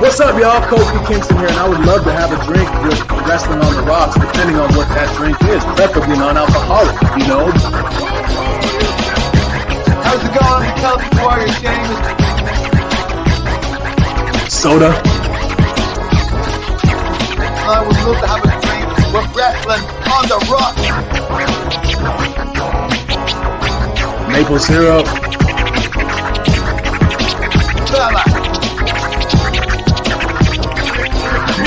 What's up, y'all? Kofi Kingston here, and I would love to have a drink with Wrestling on the Rocks, depending on what that drink is. Preferably non-alcoholic, you know? How's it going? Tell me who are you, James? Soda. I would love to have a drink with Wrestling on the Rocks. Maple syrup. Fella.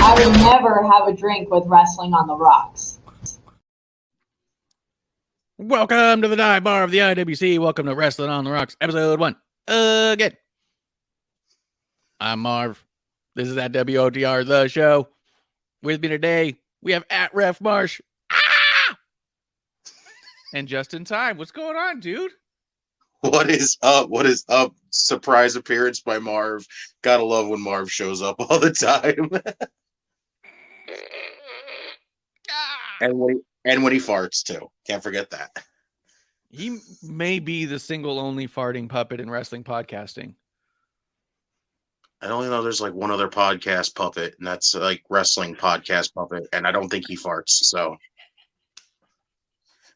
I would never have a drink with Wrestling on the Rocks. Welcome to the dive bar of the IWC. Welcome to Wrestling on the Rocks, episode 1. Again. I'm Marv. This is at WOTR, the show. With me today, we have at Ref Marsh. Ah! And just in time. What's going on, dude? What is up? What is up? Surprise appearance by Marv. Gotta love when Marv shows up all the time. and when he farts too. Can't forget that. He may be the single only farting puppet in wrestling podcasting. I only know there's like one other podcast puppet, and that's like wrestling podcast puppet, and I don't think he farts, so.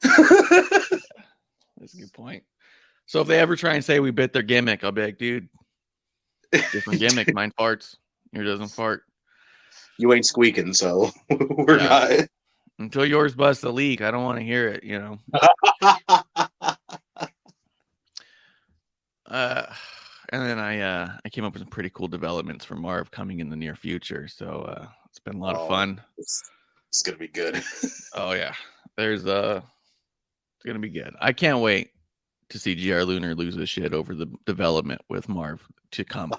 That's a good point. So if they ever try and say we bit their gimmick, I'll be like, dude, different gimmick. Mine farts. Yours doesn't fart. You ain't squeaking, so we're not. Until yours busts a leak, I don't want to hear it, you know. And then I came up with some pretty cool developments for Marv coming in the near future. So it's been a lot of fun. It's gonna be good. Oh yeah. It's gonna be good. I can't wait to see GR Lunar lose his shit over the development with Marv to come.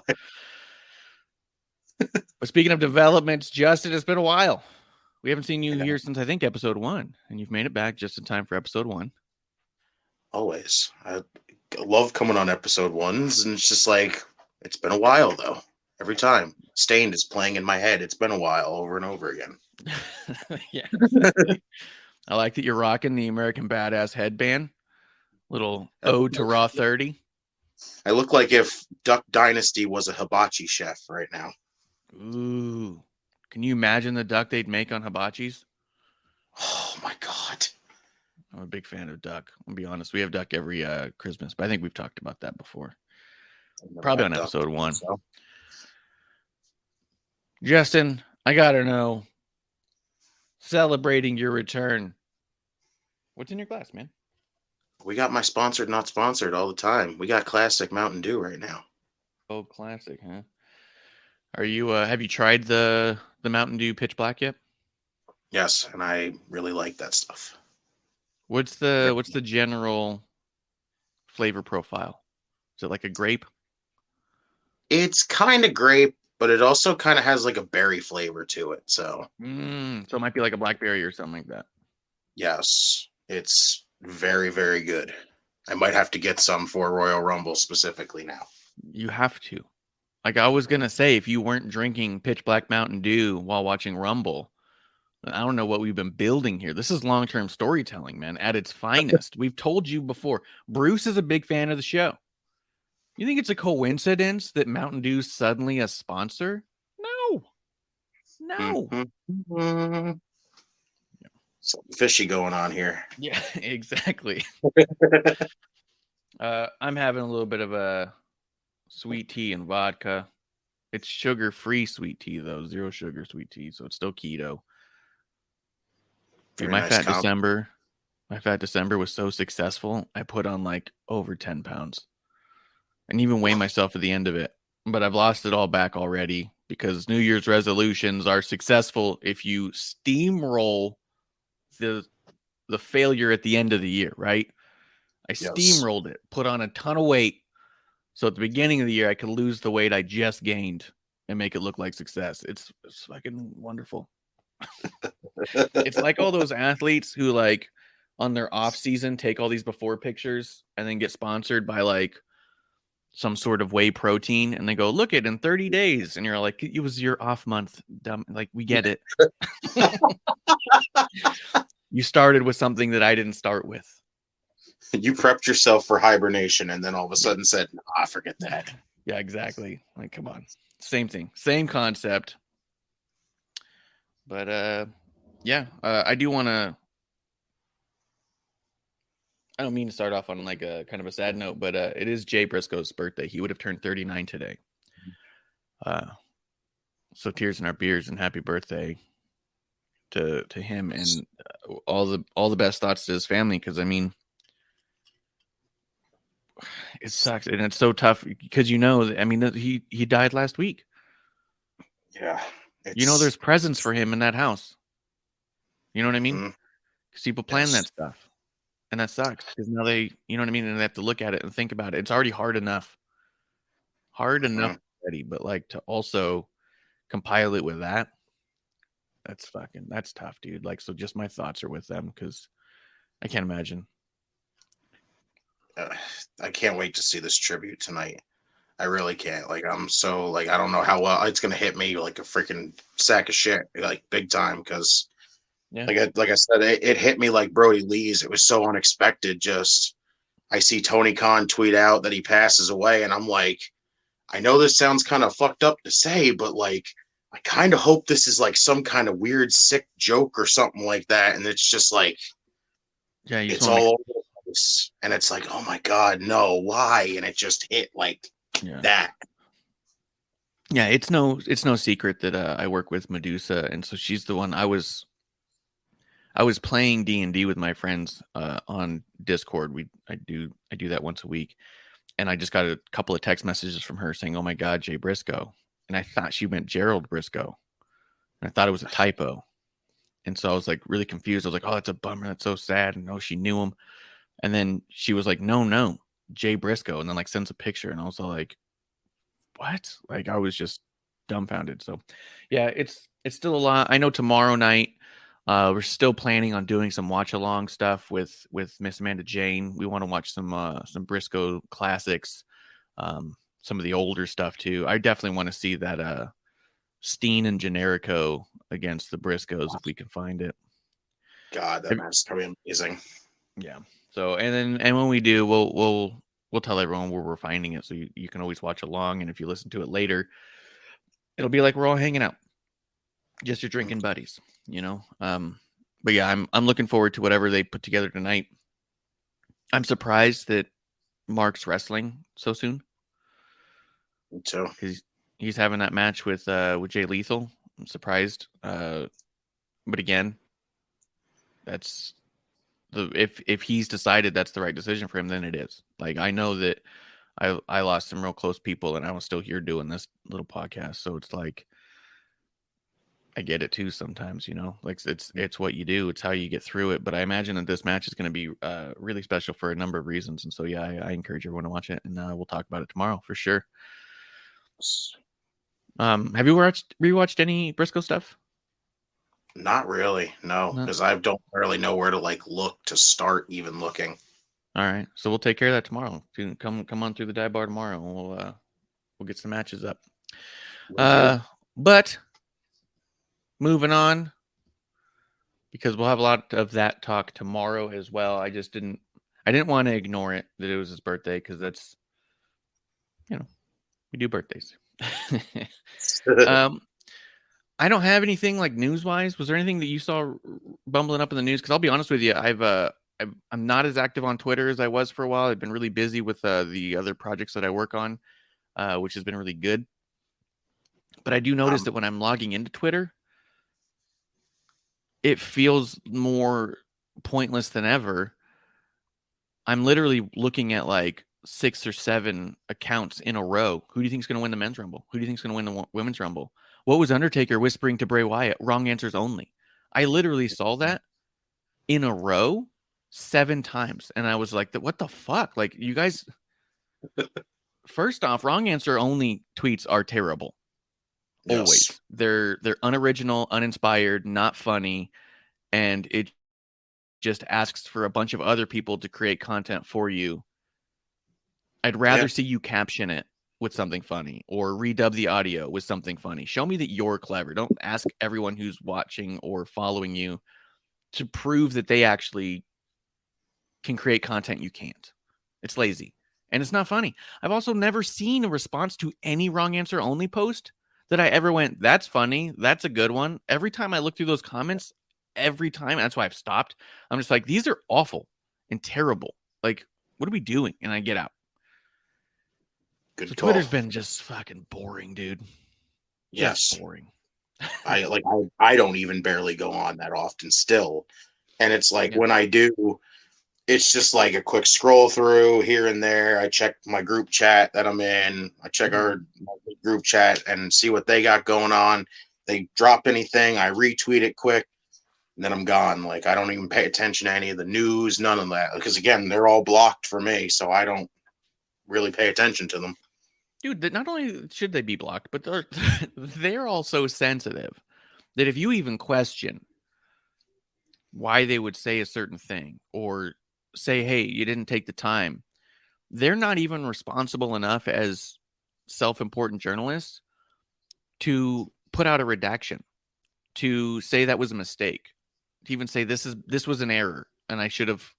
But speaking of developments, Justin, it's been a while. We haven't seen you here since I think episode 1, and you've made it back just in time for episode 1. Always. I love coming on episode 1s, and it's just like, it's been a while though. Every time. Stained is playing in my head. It's been a while over and over again. Yeah. Exactly. I like that you're rocking the American Badass headband. Little ode to Raw 30. I look like if Duck Dynasty was a hibachi chef right now. Ooh. Can you imagine the duck they'd make on hibachis? Oh my God. I'm a big fan of duck. I'll be honest. We have duck every Christmas, but I think we've talked about that before. Probably on episode 1. So. Justin, I gotta know. Celebrating your return. What's in your glass, man? We got my sponsored, not sponsored all the time. We got classic Mountain Dew right now. Oh, classic, huh? Are you? Have you tried the Mountain Dew Pitch Black yet? Yes, and I really like that stuff. What's the general flavor profile? Is it like a grape? It's kind of grape, but it also kind of has like a berry flavor to it. So it might be like a blackberry or something like that. Yes, it's very, very good. I might have to get some for Royal Rumble specifically now. You have to. Like I was gonna say, if you weren't drinking Pitch Black Mountain Dew while watching Rumble, I don't know what we've been building here. This is long-term storytelling, man, at its finest. We've told you before. Bruce is a big fan of the show. You think it's a coincidence that Mountain Dew's suddenly a sponsor? No. Mm-hmm. Something fishy going on here. Yeah, exactly. I'm having a little bit of a sweet tea and vodka. It's sugar-free sweet tea, though. 0 sugar sweet tea, so it's still keto. Dude, Very nice my fat December was so successful. I put on like over 10 pounds and even weigh myself at the end of it. But I've lost it all back already because New Year's resolutions are successful if you steamroll the failure at the end of the year, right? I steamrolled it, put on a ton of weight. So at the beginning of the year, I could lose the weight I just gained and make it look like success. It's fucking wonderful. It's like all those athletes who like on their off season take all these before pictures and then get sponsored by like some sort of whey protein and they go, look it in 30 days. And you're like, it was your off month. Dumb. Like we get it. You started with something that I didn't start with. You prepped yourself for hibernation and then all of a sudden said, nah, forget that. Yeah, exactly. Like, come on. Same thing. Same concept. But I do want to. I don't mean to start off on like a kind of a sad note, but it is Jay Briscoe's birthday. He would have turned 39 today. So tears in our beers and happy birthday to him and all the best thoughts to his family. Because I mean, it sucks and it's so tough because I mean he died last week. Yeah. There's presents for him in that house. You know what I mean? Because people plan that stuff. And that sucks. Because now they, you know what I mean? And they have to look at it and think about it. It's already hard enough. Already. But like to also compile it with that, that's tough, dude. Like, so just my thoughts are with them because I can't imagine. I can't wait to see this tribute tonight. I really can't. Like, I'm so like, I don't know how well it's gonna hit me like a freaking sack of shit, like big time. Because, like I said, it hit me like Brody Lee's. It was so unexpected. Just I see Tony Khan tweet out that he passes away, and I'm like, I know this sounds kind of fucked up to say, but like, I kind of hope this is like some kind of weird, sick joke or something like that. And it's just like, it's all over the place, and it's like, oh my god, no, why? And it just hit like. That. Yeah, it's no secret that I work with Medusa, and so she's the one I was playing D&D with my friends on Discord. I do that once a week, and I just got a couple of text messages from her saying, "Oh my God, Jay Briscoe," and I thought she meant Gerald Briscoe, and I thought it was a typo, and so I was like really confused. I was like, "Oh, that's a bummer. That's so sad." And no, she knew him, and then she was like, "No. Jay Briscoe," and then like sends a picture, and I was like, "What?" Like I was just dumbfounded. So, yeah, it's still a lot. I know tomorrow night, we're still planning on doing some watch along stuff with Miss Amanda Jane. We want to watch some Briscoe classics, some of the older stuff too. I definitely want to see that Steen and Generico against the Briscoes if we can find it. God, that match is probably amazing. Yeah. So and when we do, we'll tell everyone where we're finding it, so you can always watch along. And if you listen to it later, it'll be like we're all hanging out, just your drinking buddies, But yeah, I'm looking forward to whatever they put together tonight. I'm surprised that Mark's wrestling so soon. Me too. Because he's having that match with Jay Lethal. I'm surprised, but again, that's. If he's decided that's the right decision for him, then it is. Like I know that I lost some real close people, and I was still here doing this little podcast. So it's like I get it too sometimes, Like it's what you do, it's how you get through it. But I imagine that this match is going to be really special for a number of reasons, and so yeah, I encourage everyone to watch it, and we'll talk about it tomorrow for sure. Have you rewatched any Briscoe stuff? Not really, no, because I don't really know where to like look to start even looking. All right, so we'll take care of that tomorrow. Come on through the dive bar tomorrow, and we'll get some matches up. But moving on, because we'll have a lot of that talk tomorrow as well. I didn't want to ignore it that it was his birthday, because that's, we do birthdays. I don't have anything like news-wise. Was there anything that you saw bumbling up in the news? Because I'll be honest with you, I'm not as active on Twitter as I was for a while. I've been really busy with the other projects that I work on, which has been really good. But I do notice that when I'm logging into Twitter, it feels more pointless than ever. I'm literally looking at like 6 or 7 accounts in a row. Who do you think is going to win the men's rumble? Who do you think is going to win the women's rumble? What was Undertaker whispering to Bray Wyatt? Wrong answers only. I literally saw that in a row 7 times. And I was like, what the fuck? Like, you guys, first off, wrong answer only tweets are terrible. Yes. Always. They're unoriginal, uninspired, not funny. And it just asks for a bunch of other people to create content for you. I'd rather see you caption it with something funny or redub the audio with something funny. Show me that you're clever. Don't ask everyone who's watching or following you to prove that they actually can create content you can't. It's lazy and it's not funny. I've also never seen a response to any wrong answer only post that I ever went, that's funny, that's a good one. Every time I look through those comments, every time, that's why I've stopped. I'm just like, these are awful and terrible. Like, what are we doing? And I get out. Good so call. Twitter's been just fucking boring, dude. Yes. Just boring. I don't even barely go on that often still. And it's like when I do, it's just like a quick scroll through here and there. I check my group chat that I'm in. I check our group chat and see what they got going on. They drop anything, I retweet it quick, and then I'm gone. Like, I don't even pay attention to any of the news, none of that. Because again, they're all blocked for me, so I don't really pay attention to them. Dude, not only should they be blocked, but they're all so sensitive that if you even question why they would say a certain thing or say, hey, you didn't take the time, they're not even responsible enough as self-important journalists to put out a redaction, to say that was a mistake, to even say this was an error and I should have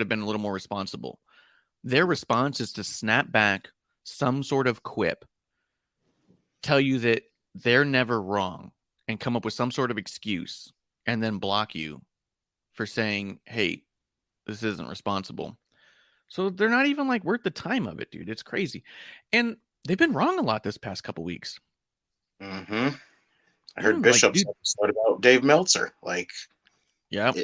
been a little more responsible. Their response is to snap back some sort of quip, tell you that they're never wrong, and come up with some sort of excuse, and then block you for saying, hey, this isn't responsible. So they're not even like worth the time of it, dude. It's crazy. And they've been wrong a lot this past couple weeks. I heard Bishop's episode about Dave Meltzer. And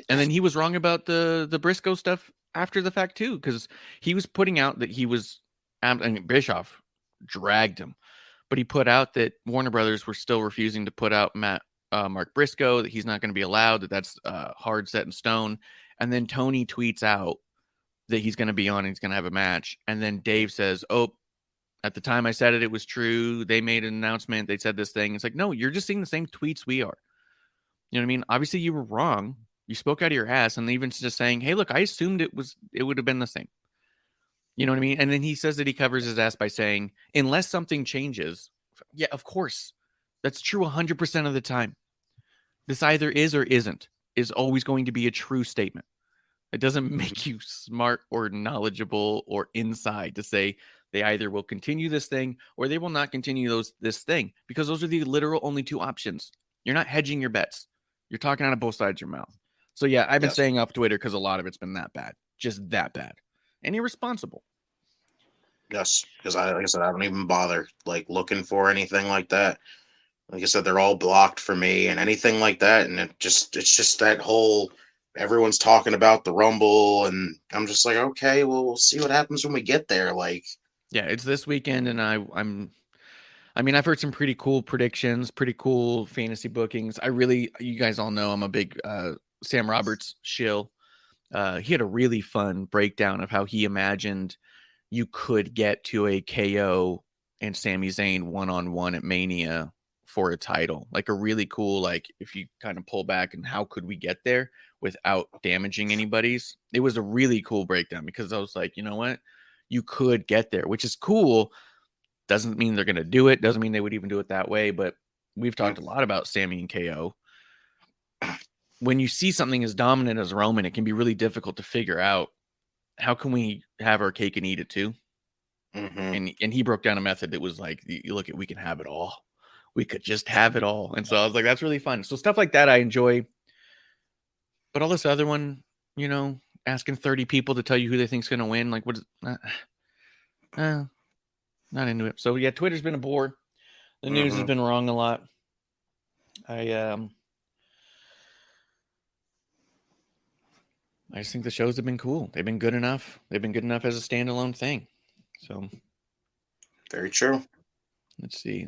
then he was wrong about the Briscoe stuff after the fact too, because he was putting out that he was, and Bischoff dragged him, but he put out that Warner Brothers were still refusing to put out Mark Briscoe, that he's not going to be allowed, that's hard set in stone. And then Tony tweets out that he's going to be on and he's going to have a match. And then Dave says, oh, at the time I said it was true. They made an announcement. They said this thing. It's like, no, you're just seeing the same tweets we are. You know what I mean? Obviously you were wrong. You spoke out of your ass, and even just saying, hey, look, I assumed it would have been the same. You know what I mean? And then he says that he covers his ass by saying, unless something changes. Yeah, of course. That's true 100% of the time. This either is or isn't is always going to be a true statement. It doesn't make you smart or knowledgeable or inside to say they either will continue this thing or they will not continue this thing, because those are the literal only 2 options. You're not hedging your bets. You're talking out of both sides of your mouth. So yeah, I've been staying off Twitter because a lot of it's been that bad. Just that bad. And irresponsible. Yes, because like I said, I don't even bother looking for anything like that. Like I said, they're all blocked for me and anything like that. And it's just that whole, everyone's talking about the Rumble, and I'm just like, okay, well, we'll see what happens when we get there. Yeah, it's this weekend, and I've heard some pretty cool predictions, pretty cool fantasy bookings. You guys all know I'm a big Sam Roberts shill. He had a really fun breakdown of how he imagined you could get to a KO and Sami Zayn one-on-one at Mania for a title. Like a really cool, if you kind of pull back and how could we get there without damaging anybody's. It was a really cool breakdown because I was like, you know what? You could get there, which is cool. Doesn't mean they're going to do it. Doesn't mean they would even do it that way. But we've talked a lot about Sammy and KO. When you see something as dominant as Roman, it can be really difficult to figure out how can we have our cake and eat it too. And he broke down a method that was like, you look at, we can have it all. We could just have it all. And so I was like, that's really fun. So stuff like that I enjoy. But all this other one, you know, asking 30 people to tell you who they think's going to win, like, what is not into it. So yeah, Twitter's been a bore. The news has been wrong a lot. I just think the shows have been cool. They've been good enough. They've been good enough as a standalone thing. So very true. Let's see.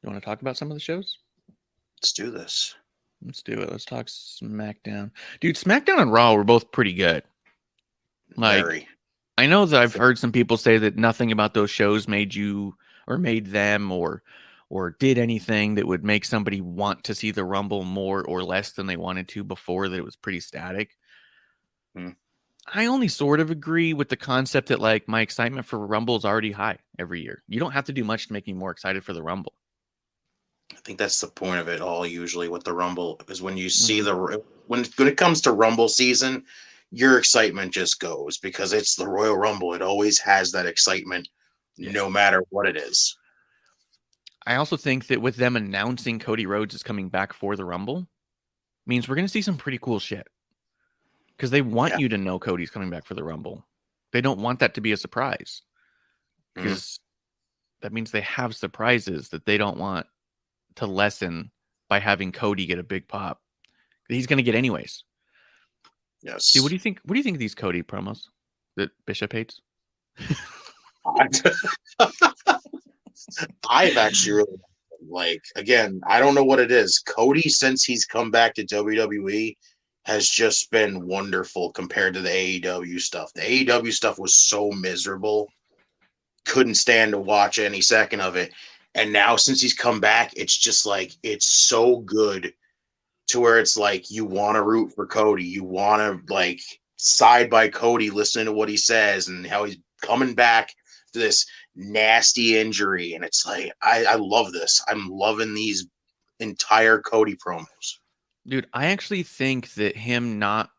You want to talk about some of the shows? Let's do this. Let's do it. Let's talk SmackDown. Dude, SmackDown and Raw were both pretty good. Like, very. I know that I've heard some people say that nothing about those shows made you or made them or did anything that would make somebody want to see the Rumble more or less than they wanted to before, that it was pretty static. I only sort of agree with the concept that, like, my excitement for Rumble is already high every year. You don't have to do much to make me more excited for the Rumble. I think that's the point of it all, usually, with the Rumble, is when you see when it comes to Rumble season, your excitement just goes, because it's the Royal Rumble. It always has that excitement, no matter what it is. I also think that with them announcing Cody Rhodes is coming back for the Rumble means we're going to see some pretty cool shit, because they want you to know Cody's coming back for the Rumble. They don't want that to be a surprise, because that means they have surprises that they don't want to lessen by having Cody get a big pop. He's going to get anyways. Yes. Dude, what do you think? What do you think of these Cody promos that Bishop hates? I've actually really, like, again, I don't know what it is. Cody, since he's come back to WWE, has just been wonderful compared to the AEW stuff. The AEW stuff was so miserable. Couldn't stand to watch any second of it. And now, since he's come back, it's just like, it's so good to where it's like, you want to root for Cody. You want to, like, side by Cody, listening to what he says and how he's coming back to this nasty injury. And it's like, I love this. I'm loving these entire Cody promos. Dude, I actually think that him not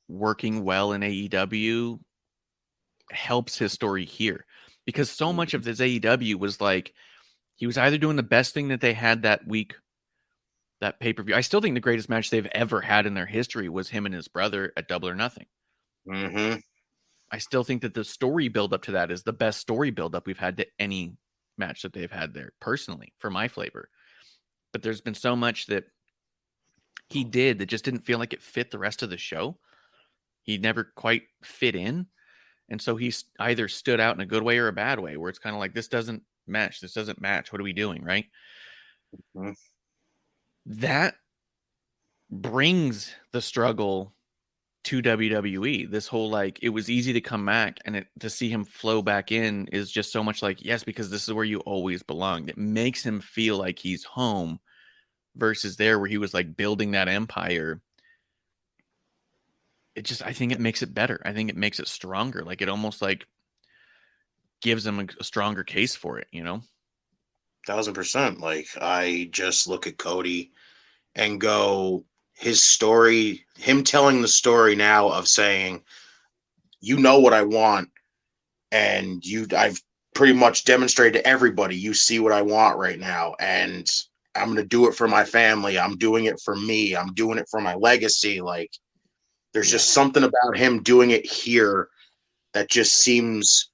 working well in AEW helps his story here, because so much of this AEW was like, he was either doing the best thing that they had that week, that pay-per-view. I still think the greatest match they've ever had in their history was him and his brother at Double or Nothing. I still think that the story build-up to that is the best story build-up we've had to any match that they've had there, personally, for my flavor. But there's been so much that he did that just didn't feel like it fit the rest of the show. He never quite fit in. And so he either stood out in a good way or a bad way, where it's kind of like, this doesn't match. This doesn't match. What are we doing, right? That brings the struggle to WWE. This whole, like, it was easy to come back, and to see him flow back in is just so much like, yes, because this is where you always belonged. It makes him feel like he's home, versus there where he was like building that empire. I think it makes it better. I think it makes it stronger. Like, it almost like gives him a stronger case for it, you know? 1000%. Like, I just look at Cody and go, his story, him telling the story now of saying, you know what I want, and I've pretty much demonstrated to everybody, you see what I want right now, and I'm going to do it for my family. I'm doing it for me. I'm doing it for my legacy. Like, there's just something about him doing it here that just seems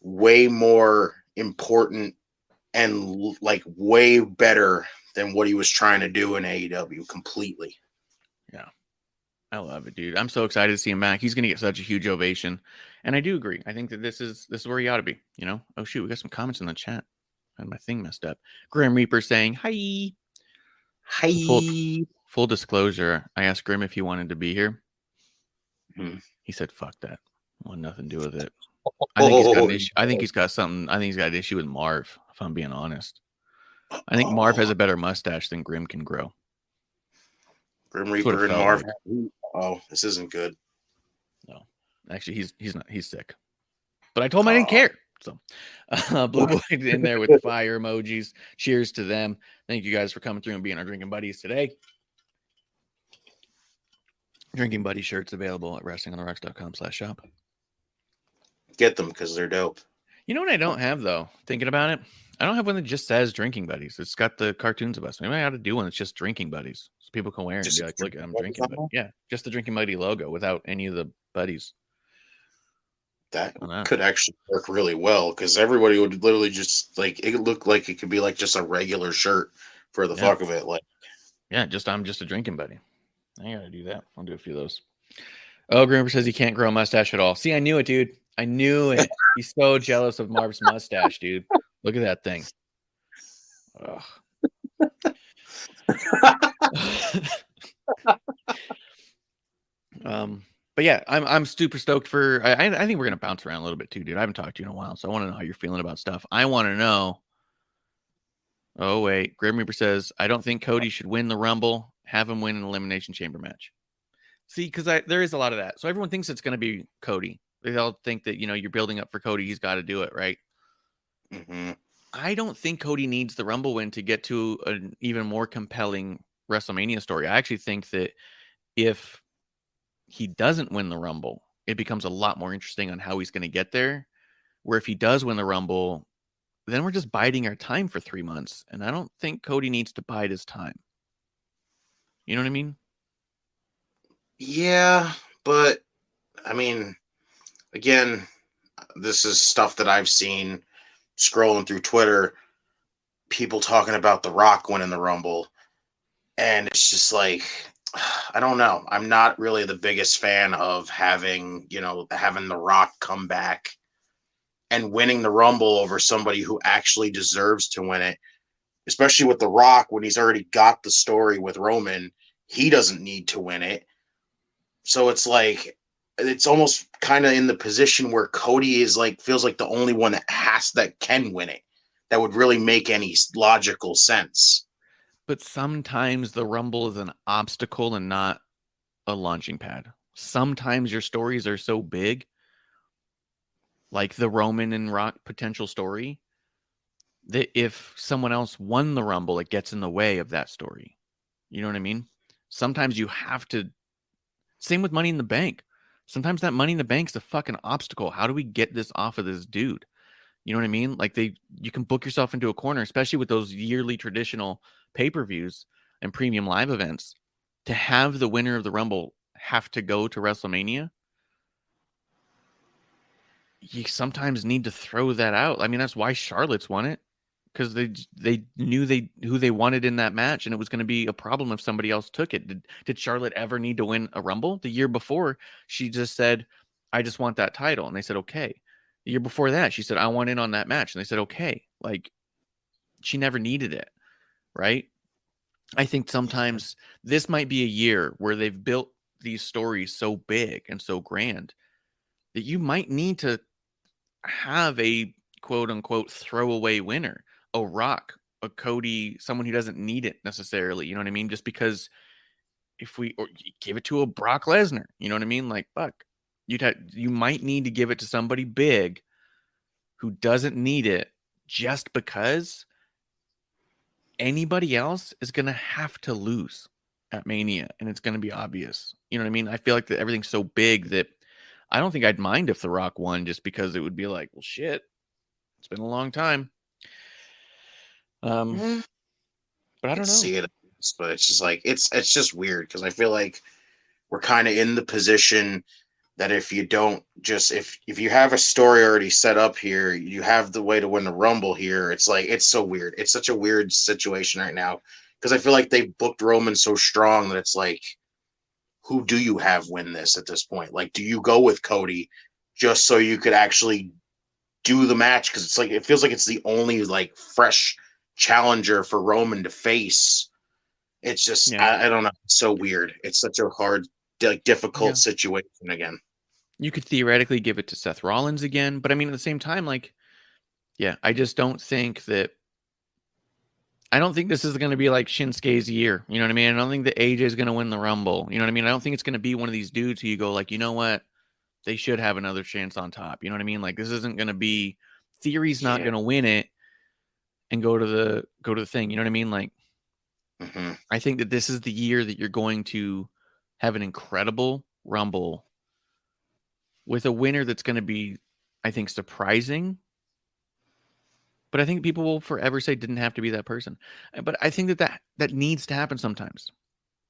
way more important and, like, way better than what he was trying to do in AEW completely. Yeah. I love it, dude. I'm so excited to see him back. He's going to get such a huge ovation. And I do agree. I think that this is where he ought to be, you know? Oh, shoot. We got some comments in the chat. I had my thing messed up. Grim Reaper saying, hi. Hi. Full disclosure. I asked Grim if he wanted to be here. He said, fuck that. Want nothing to do with it. I think he's got an issue. I think he's got something. I think he's got an issue with Marv, if I'm being honest. I think Marv has a better mustache than Grim can grow. Grim Reaper and Marv. Like. Oh, this isn't good. No. Actually, he's not. He's sick. But I told him I didn't care. So, Blue Boy in there with the fire emojis. Cheers to them. Thank you guys for coming through and being our drinking buddies today. Drinking Buddy shirts available at wrestlingontherocks.com/shop. Get them because they're dope. You know what I don't have, though? Thinking about it, I don't have one that just says Drinking Buddies. It's got the cartoons of us. Maybe I ought to do one that's just Drinking Buddies. So people can wear it and be like, look, I'm Drinking Buddy. Yeah, just the Drinking Buddy logo without any of the buddies. That could actually work really well because everybody would literally just like it looked like it could be like just a regular shirt for the fuck of it. Like, yeah, I'm just a Drinking Buddy. I gotta do that. I'll do a few of those. Oh, Grimmer says he can't grow a mustache at all. See, I knew it, dude. I knew it. He's so jealous of Marv's mustache, dude. Look at that thing. But yeah, I'm super stoked for. I think we're gonna bounce around a little bit too, dude. I haven't talked to you in a while, so I want to know how you're feeling about stuff. I want to know. Oh wait, Grim Reaper says I don't think Cody should win the Rumble. Have him win an Elimination Chamber match. See, because there is a lot of that. So everyone thinks it's going to be Cody. They all think that, you're building up for Cody. He's got to do it, right? Mm-hmm. I don't think Cody needs the Rumble win to get to an even more compelling WrestleMania story. I actually think that if he doesn't win the Rumble, it becomes a lot more interesting on how he's going to get there. Where if he does win the Rumble, then we're just biding our time for 3 months. And I don't think Cody needs to bide his time. You know what I mean? Yeah, but I mean, again, this is stuff that I've seen scrolling through Twitter, people talking about The Rock winning the Rumble. And it's just like, I don't know. I'm not really the biggest fan of having The Rock come back and winning the Rumble over somebody who actually deserves to win it, especially with The Rock when he's already got the story with Roman. He doesn't need to win it. So it's like, it's almost kind of in the position where Cody is like, feels like the only one that can win it. That would really make any logical sense. But sometimes the Rumble is an obstacle and not a launching pad. Sometimes your stories are so big, like the Roman and Rock potential story, that if someone else won the Rumble, it gets in the way of that story. You know what I mean? Sometimes you have to. Same with Money in the Bank. Sometimes that Money in the Bank is a fucking obstacle. How do we get this off of this dude? You know what I mean? Like you can book yourself into a corner, especially with those yearly traditional pay-per-views and premium live events. To have the winner of the Rumble have to go to WrestleMania, you sometimes need to throw that out. I mean, that's why Charlotte's won it. Because they knew who they wanted in that match, and it was going to be a problem if somebody else took it. Did Charlotte ever need to win a Rumble? The year before, she just said, I just want that title. And they said, okay. The year before that, she said, I want in on that match. And they said, okay. Like, she never needed it, right? I think sometimes this might be a year where they've built these stories so big and so grand that you might need to have a quote-unquote throwaway winner. A Rock, a Cody, someone who doesn't need it necessarily, you know what I mean? Just because or give it to a Brock Lesnar, you know what I mean? Like, fuck, you might need to give it to somebody big who doesn't need it just because anybody else is going to have to lose at Mania, and it's going to be obvious. You know what I mean? I feel like that everything's so big that I don't think I'd mind if The Rock won, just because it would be like, well, shit, it's been a long time. But I don't know. See it, but it's just like it's just weird because I feel like we're kind of in the position that if you don't just if you have a story already set up here, you have the way to win the Rumble here. It's like it's so weird. It's such a weird situation right now because I feel like they booked Roman so strong that it's like, who do you have win this at this point? Like, do you go with Cody just so you could actually do the match? Because it's like it feels like it's the only like fresh challenger for Roman to face. It's just I don't know. It's so weird. It's such a hard, difficult situation again. You could theoretically give it to Seth Rollins again, but I mean at the same time, like, I just don't think that. I don't think this is going to be like Shinsuke's year. You know what I mean? I don't think that AJ is going to win the Rumble. You know what I mean? I don't think it's going to be one of these dudes who you go like, you know what? They should have another chance on top. You know what I mean? Like, this isn't going to be Theory's not going to win it and go to the thing. You know what I mean? Like, I think that this is the year that you're going to have an incredible Rumble with a winner that's going to be, I think, surprising. But I think people will forever say didn't have to be that person. But I think that needs to happen sometimes.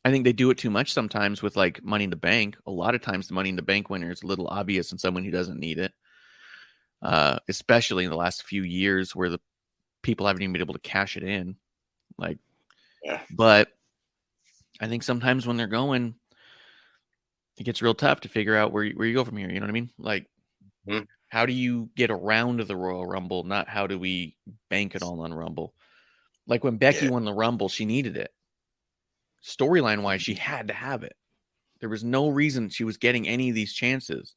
I think they do it too much sometimes with like Money in the Bank. A lot of times the Money in the Bank winner is a little obvious and someone who doesn't need it. Especially in the last few years where the people haven't even been able to cash it in. Like, but I think sometimes when they're going, it gets real tough to figure out where you go from here. You know what I mean? Like, how do you get around the Royal Rumble? Not how do we bank it all on Rumble? Like when Becky won the Rumble, she needed it. Storyline wise, she had to have it. There was no reason she was getting any of these chances.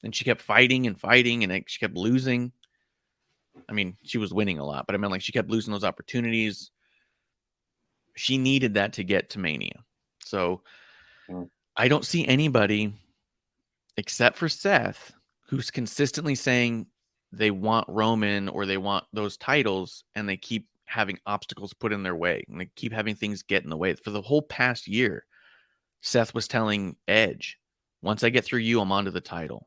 And she kept fighting and she kept losing. I mean, she was winning a lot, but I mean, like, she kept losing those opportunities. She needed that to get to Mania. So I don't see anybody except for Seth who's consistently saying they want Roman or they want those titles, and they keep having obstacles put in their way, and they keep having things get in the way. For the whole past year, Seth was telling Edge, once I get through you, I'm onto the title.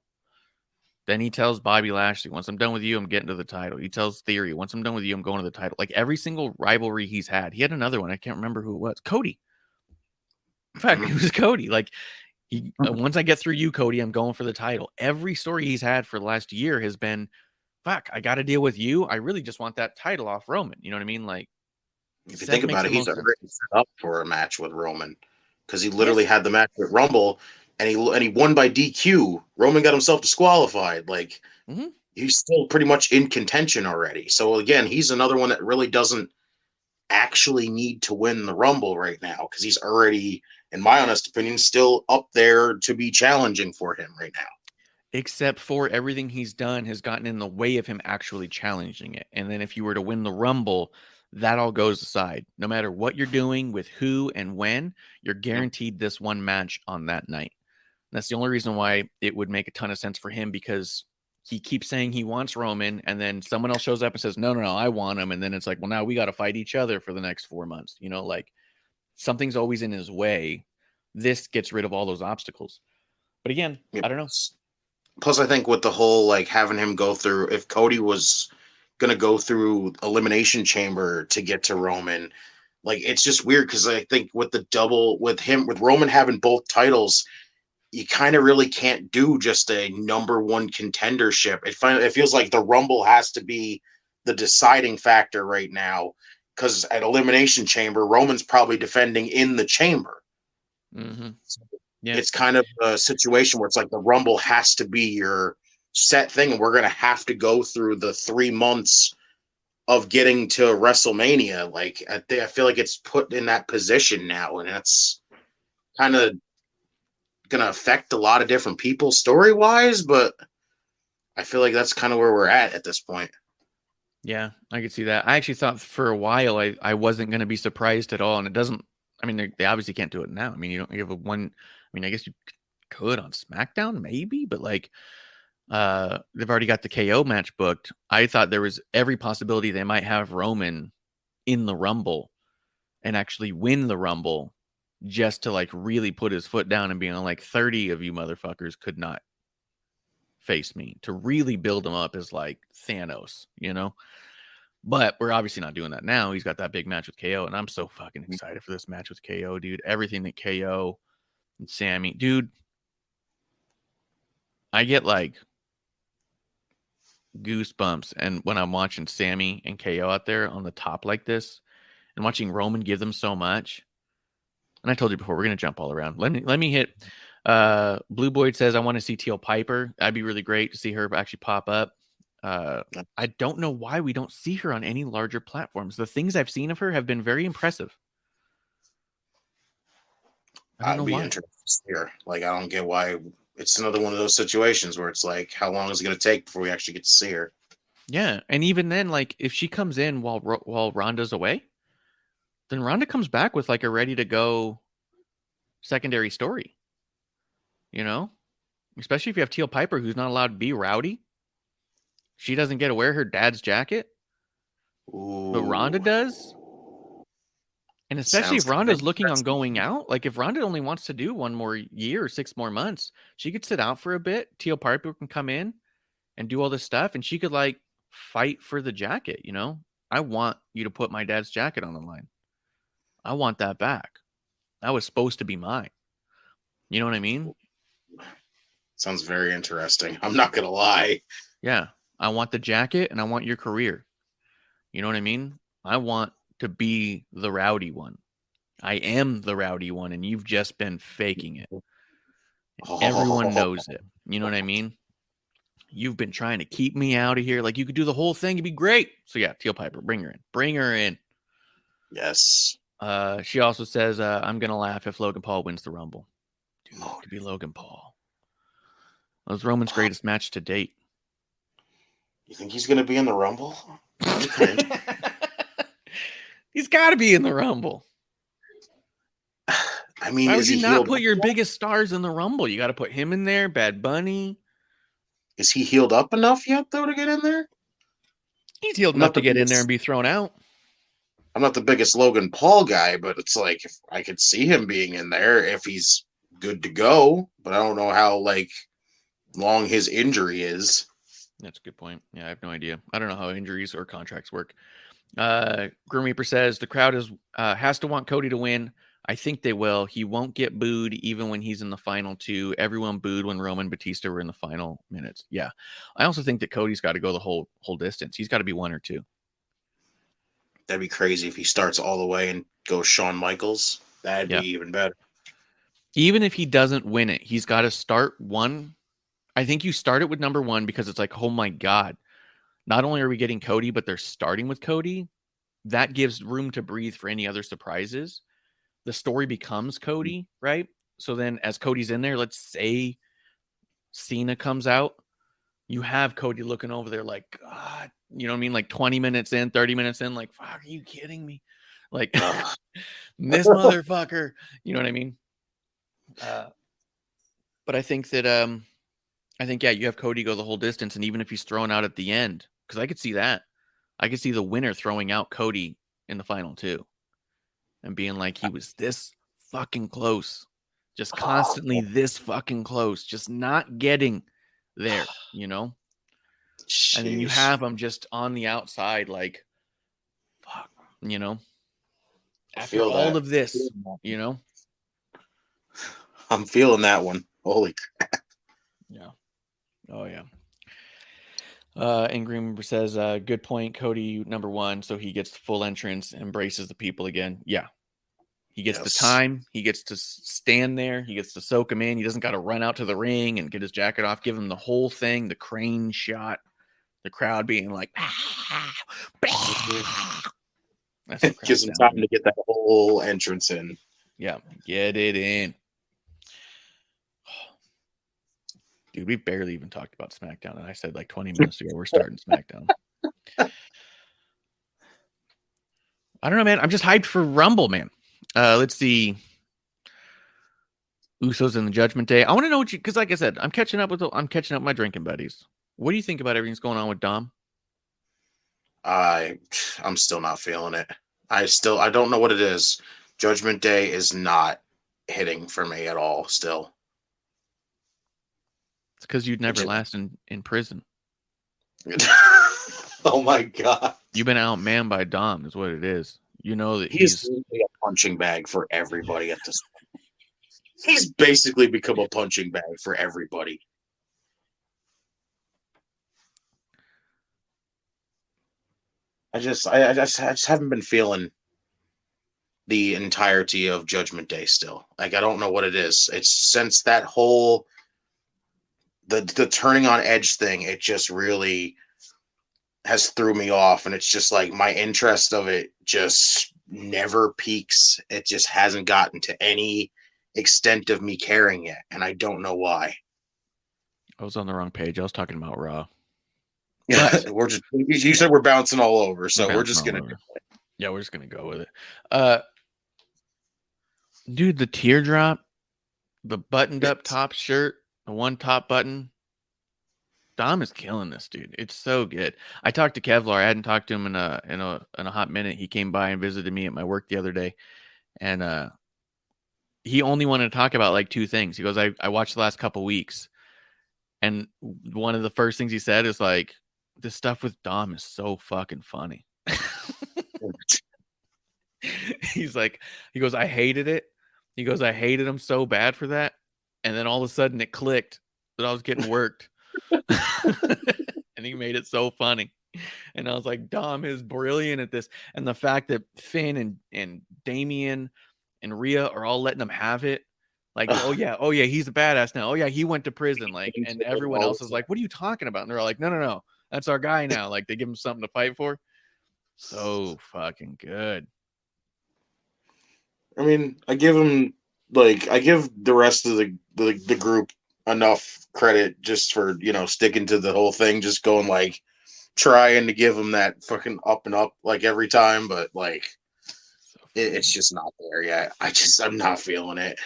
Then he tells Bobby Lashley, once I'm done with you, I'm getting to the title. He tells Theory, once I'm done with you, I'm going to the title. Like every single rivalry he's had. He had another one. I can't remember who it was. Cody. In fact, it was Cody. Like, once I get through you, Cody, I'm going for the title. Every story he's had for the last year has been, fuck, I got to deal with you. I really just want that title off Roman. You know what I mean? Like, if you think about it, he's already set up for a match with Roman because he literally had the match with Rumble. And he won by DQ. Roman got himself disqualified. Like, he's still pretty much in contention already. So, again, he's another one that really doesn't actually need to win the Rumble right now because he's already, in my honest opinion, still up there to be challenging for him right now. Except for everything he's done has gotten in the way of him actually challenging it. And then if you were to win the Rumble, that all goes aside. No matter what you're doing with who and when, you're guaranteed this one match on that night. That's the only reason why it would make a ton of sense for him, because he keeps saying he wants Roman, and then someone else shows up and says, no, I want him. And then it's like, well, now we got to fight each other for the next 4 months. You know, like, something's always in his way. This gets rid of all those obstacles. But again, I don't know. Plus, I think with the whole, like, having him go through, if Cody was going to go through Elimination Chamber to get to Roman, like, it's just weird because I think with Roman having both titles, you kind of really can't do just a number one contendership. It feels like the Rumble has to be the deciding factor right now, because at Elimination Chamber, Roman's probably defending in the chamber. So it's kind of a situation where it's like the Rumble has to be your set thing, and we're going to have to go through the 3 months of getting to WrestleMania. Like, I feel like it's put in that position now, and that's kind of going to affect a lot of different people story-wise, but I feel like that's kind of where we're at this point. Yeah, I could see that. I actually thought for a while I wasn't going to be surprised at all, and it doesn't. I mean, they obviously can't do it now. I mean, you have I mean, I guess you could on SmackDown maybe, but like they've already got the KO match booked. I thought there was every possibility they might have Roman in the Rumble and actually win the Rumble, just to like really put his foot down and being like, 30 of you motherfuckers could not face me, to really build him up as like Thanos, you know? But we're obviously not doing that now. He's got that big match with KO, and I'm so fucking excited for this match with KO, dude. Everything that KO and Sammy, dude, I get like goosebumps. And when I'm watching Sammy and KO out there on the top like this and watching Roman give them so much. And I told you before, we're going to jump all around. Let me hit. Blue Boyd says, I want to see Teal Piper. That'd be really great to see her actually pop up. I don't know why we don't see her on any larger platforms. The things I've seen of her have been very impressive. I don't know why. Here. Like, I don't get why. It's another one of those situations where it's like, how long is it going to take before we actually get to see her? Yeah, and even then, like, if she comes in while Rhonda's away, then Rhonda comes back with like a ready to go secondary story. You know, especially if you have Teal Piper, who's not allowed to be rowdy. She doesn't get to wear her dad's jacket, but Ronda does. And especially if Ronda's looking on going out, like if Ronda only wants to do 1 more year or 6 more months, she could sit out for a bit. Teal Piper can come in and do all this stuff, and she could like fight for the jacket. You know, I want you to put my dad's jacket on the line. I want that back. That was supposed to be mine. You know what I mean? Sounds very interesting. I'm not gonna lie. Yeah, I want the jacket, and I want your career. You know what I mean? I want to be the rowdy one. I am the rowdy one, and you've just been faking it. Everyone knows it. You know what I mean? You've been trying to keep me out of here. Like, you could do the whole thing. It'd be great. So, yeah, Teal Piper, bring her in. Bring her in. Yes. She also says, I'm going to laugh if Logan Paul wins the Rumble. Dude, it could be Logan Paul. That was Roman's greatest match to date. You think he's going to be in the Rumble? He's got to be in the Rumble. I mean, why would you not put your biggest stars in the Rumble? You got to put him in there, Bad Bunny. Is he healed up enough yet, though, to get in there? He's healed enough to get in there and be thrown out. I'm not the biggest Logan Paul guy, but it's like, if I could see him being in there if he's good to go, but I don't know how, like, long his injury is. That's a good point. Yeah, I have no idea. I don't know how injuries or contracts work. Grim Reaper says the crowd has to want Cody to win. I think they will. He won't get booed even when he's in the final 2. Everyone booed when Roman and Batista were in the final minutes. Yeah. I also think that Cody's got to go the whole distance. He's got to be 1 or 2. That'd be crazy if he starts all the way and goes Shawn Michaels. That'd be even better. Even if he doesn't win it, he's got to start 1. I think you start it with number 1 because it's like, oh my God, not only are we getting Cody, but they're starting with Cody. That gives room to breathe for any other surprises. The story becomes Cody, right? So then as Cody's in there, let's say Cena comes out, you have Cody looking over there like, God, you know what I mean? Like 20 minutes in, 30 minutes in, like, fuck, are you kidding me? Like, this motherfucker, you know what I mean? But I think that, yeah, you have Cody go the whole distance. And even if he's thrown out at the end, because I could see that. I could see the winner throwing out Cody in the final 2 and being like, he was this fucking close, just constantly this fucking close, just not getting there, you know? Jeez. And then you have him just on the outside, like, fuck, you know? After all of this, you know? I'm feeling that one. Holy crap. Yeah. Oh, yeah. And Greenberg says, good point, Cody, number 1, so he gets the full entrance, embraces the people again. Yeah. He gets the time. He gets to stand there. He gets to soak him in. He doesn't got to run out to the ring and get his jacket off. Give him the whole thing, the crane shot, the crowd being like, That gives him time to get that whole entrance in. Yeah, get it in. Dude, we barely even talked about SmackDown, and I said like 20 minutes ago we're starting SmackDown. I don't know, man. I'm just hyped for Rumble, man. Let's see. Usos in the Judgment Day. I want to know what you, because like I said, I'm catching up with my drinking buddies. What do you think about everything that's going on with Dom? I'm still not feeling it. I don't know what it is. Judgment Day is not hitting for me at all still. It's because you'd never last in prison. Oh my God. You've been outmanned by Dom is what it is. You know that he's a punching bag for everybody at this point. He's basically become a punching bag for everybody. I just haven't been feeling the entirety of Judgment Day still. Like, I don't know what it is. It's since that whole the turning on Edge thing, it just really has threw me off, and it's just like my interest of it just never peaks. It just hasn't gotten to any extent of me caring yet, and I don't know why. I was on the wrong page. I was talking about Raw. Yeah, you said we're bouncing all over, so we're just gonna yeah, we're just gonna go with it. Dude, the teardrop, the buttoned up top shirt, the one top button. Dom is killing this, dude. It's so good. I talked to Kevlar. I hadn't talked to him in a hot minute. He came by and visited me at my work the other day, and he only wanted to talk about like two things. He goes, I watched the last couple weeks, and one of the first things he said is like, this stuff with Dom is so fucking funny. He's like, he goes, I hated it. He goes, I hated him so bad for that. And then all of a sudden it clicked that I was getting worked. And he made it so funny. And I was like, Dom is brilliant at this. And the fact that Finn and Damien and Rhea are all letting him have it. Like, oh yeah, he's a badass now. Oh yeah, he went to prison. Like, and everyone else is like, what are you talking about? And they're all like, no, that's our guy now. Like, they give him something to fight for. So fucking good. I mean, I give the rest of the group enough credit just for, sticking to the whole thing, just going like trying to give them that fucking up and up like every time, but like it's just not there yet. I'm not feeling it.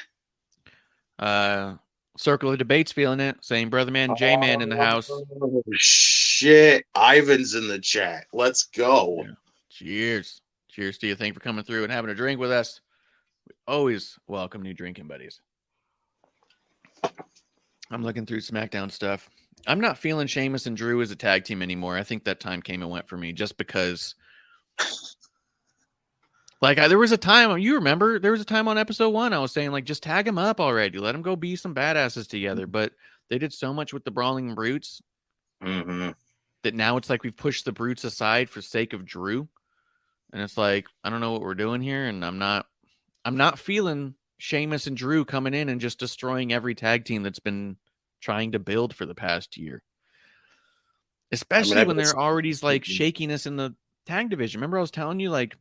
Circle of Debate's feeling it. Saying Brother Man, J-Man in the house. Oh, shit. Ivan's in the chat. Let's go. Yeah. Cheers. Cheers to you. Thank you for coming through and having a drink with us. We always welcome new drinking buddies. I'm looking through SmackDown stuff. I'm not feeling Sheamus and Drew as a tag team anymore. I think that time came and went for me just because. Like, there was a time, you remember, there was a time on episode 1 I was saying, like, just tag them up already. Let them go be some badasses together. But they did so much with the Brawling Brutes that now it's like we've pushed the Brutes aside for sake of Drew. And it's like, I don't know what we're doing here. And I'm not feeling Sheamus and Drew coming in and just destroying every tag team that's been trying to build for the past year. Especially when there are already like shakiness in the tag division. Remember I was telling you, like,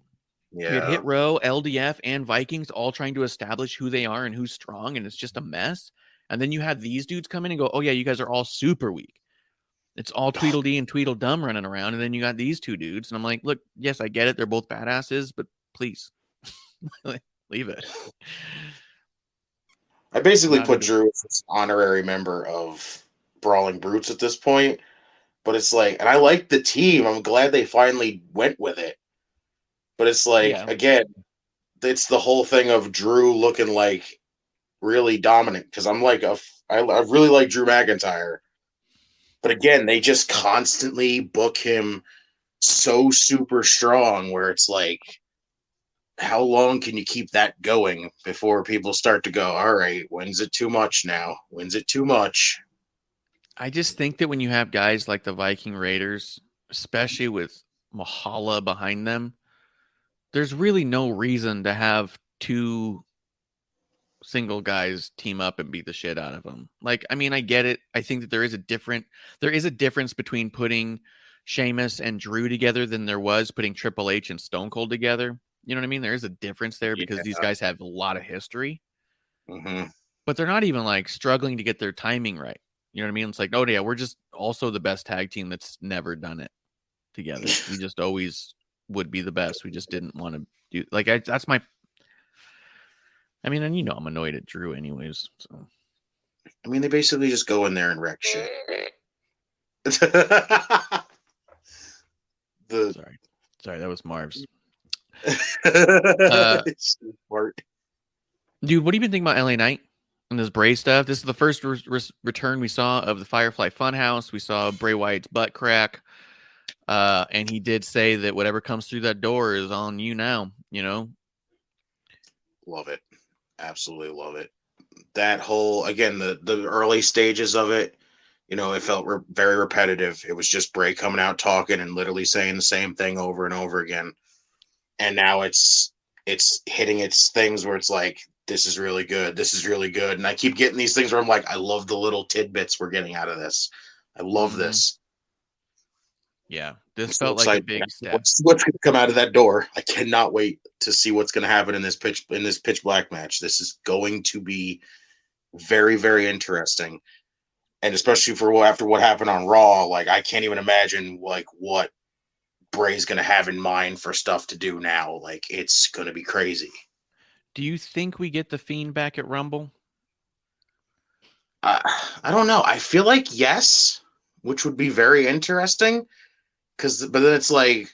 we had Hit Row, LDF, and Vikings all trying to establish who they are and who's strong, and it's just a mess. And then you have these dudes come in and go, oh yeah, you guys are all super weak. It's all Tweedledee and Tweedledum running around, and then you got these two dudes, and I'm like, look, yes, I get it. They're both badasses, but please, leave it. I basically put Drew as an honorary member of Brawling Brutes at this point, but it's like, and I like the team. I'm glad they finally went with it. But it's like, again, it's the whole thing of Drew looking like really dominant. Because I'm like, I really like Drew McIntyre. But again, they just constantly book him so super strong where it's like, how long can you keep that going before people start to go, all right, when's it too much now? When's it too much? I just think that when you have guys like the Viking Raiders, especially with Mahala behind them, there's really no reason to have two single guys team up and beat the shit out of them. Like, I mean, I get it. I think that there is a difference between putting Sheamus and Drew together than there was putting Triple H and Stone Cold together. You know what I mean? There is a difference there because these guys have a lot of history. But they're not even like struggling to get their timing right. You know what I mean? It's like, oh yeah, we're just also the best tag team that's never done it together. We just always would be the best. We just didn't want to do like that's my. I mean, and I'm annoyed at Drew anyways. So, I mean, they basically just go in there and wreck shit. Sorry, that was Marv's. Dude, what do you been thinking about LA Knight and this Bray stuff? This is the first return we saw of the Firefly Funhouse. We saw Bray Wyatt's butt crack. And he did say that whatever comes through that door is on you now, Love it. Absolutely love it. That whole, again, the early stages of it, it felt very repetitive. It was just Bray coming out talking and literally saying the same thing over and over again. And now it's hitting its things where it's like, this is really good. This is really good. And I keep getting these things where I'm like, I love the little tidbits we're getting out of this. I love this. Yeah, this felt like a big step. What's going to come out of that door? I cannot wait to see what's going to happen in this pitch black match. This is going to be very, very interesting, and especially after what happened on Raw. Like, I can't even imagine like what Bray's going to have in mind for stuff to do now. Like, it's going to be crazy. Do you think we get the Fiend back at Rumble? I don't know. I feel like yes. which would be very interesting. But then it's like,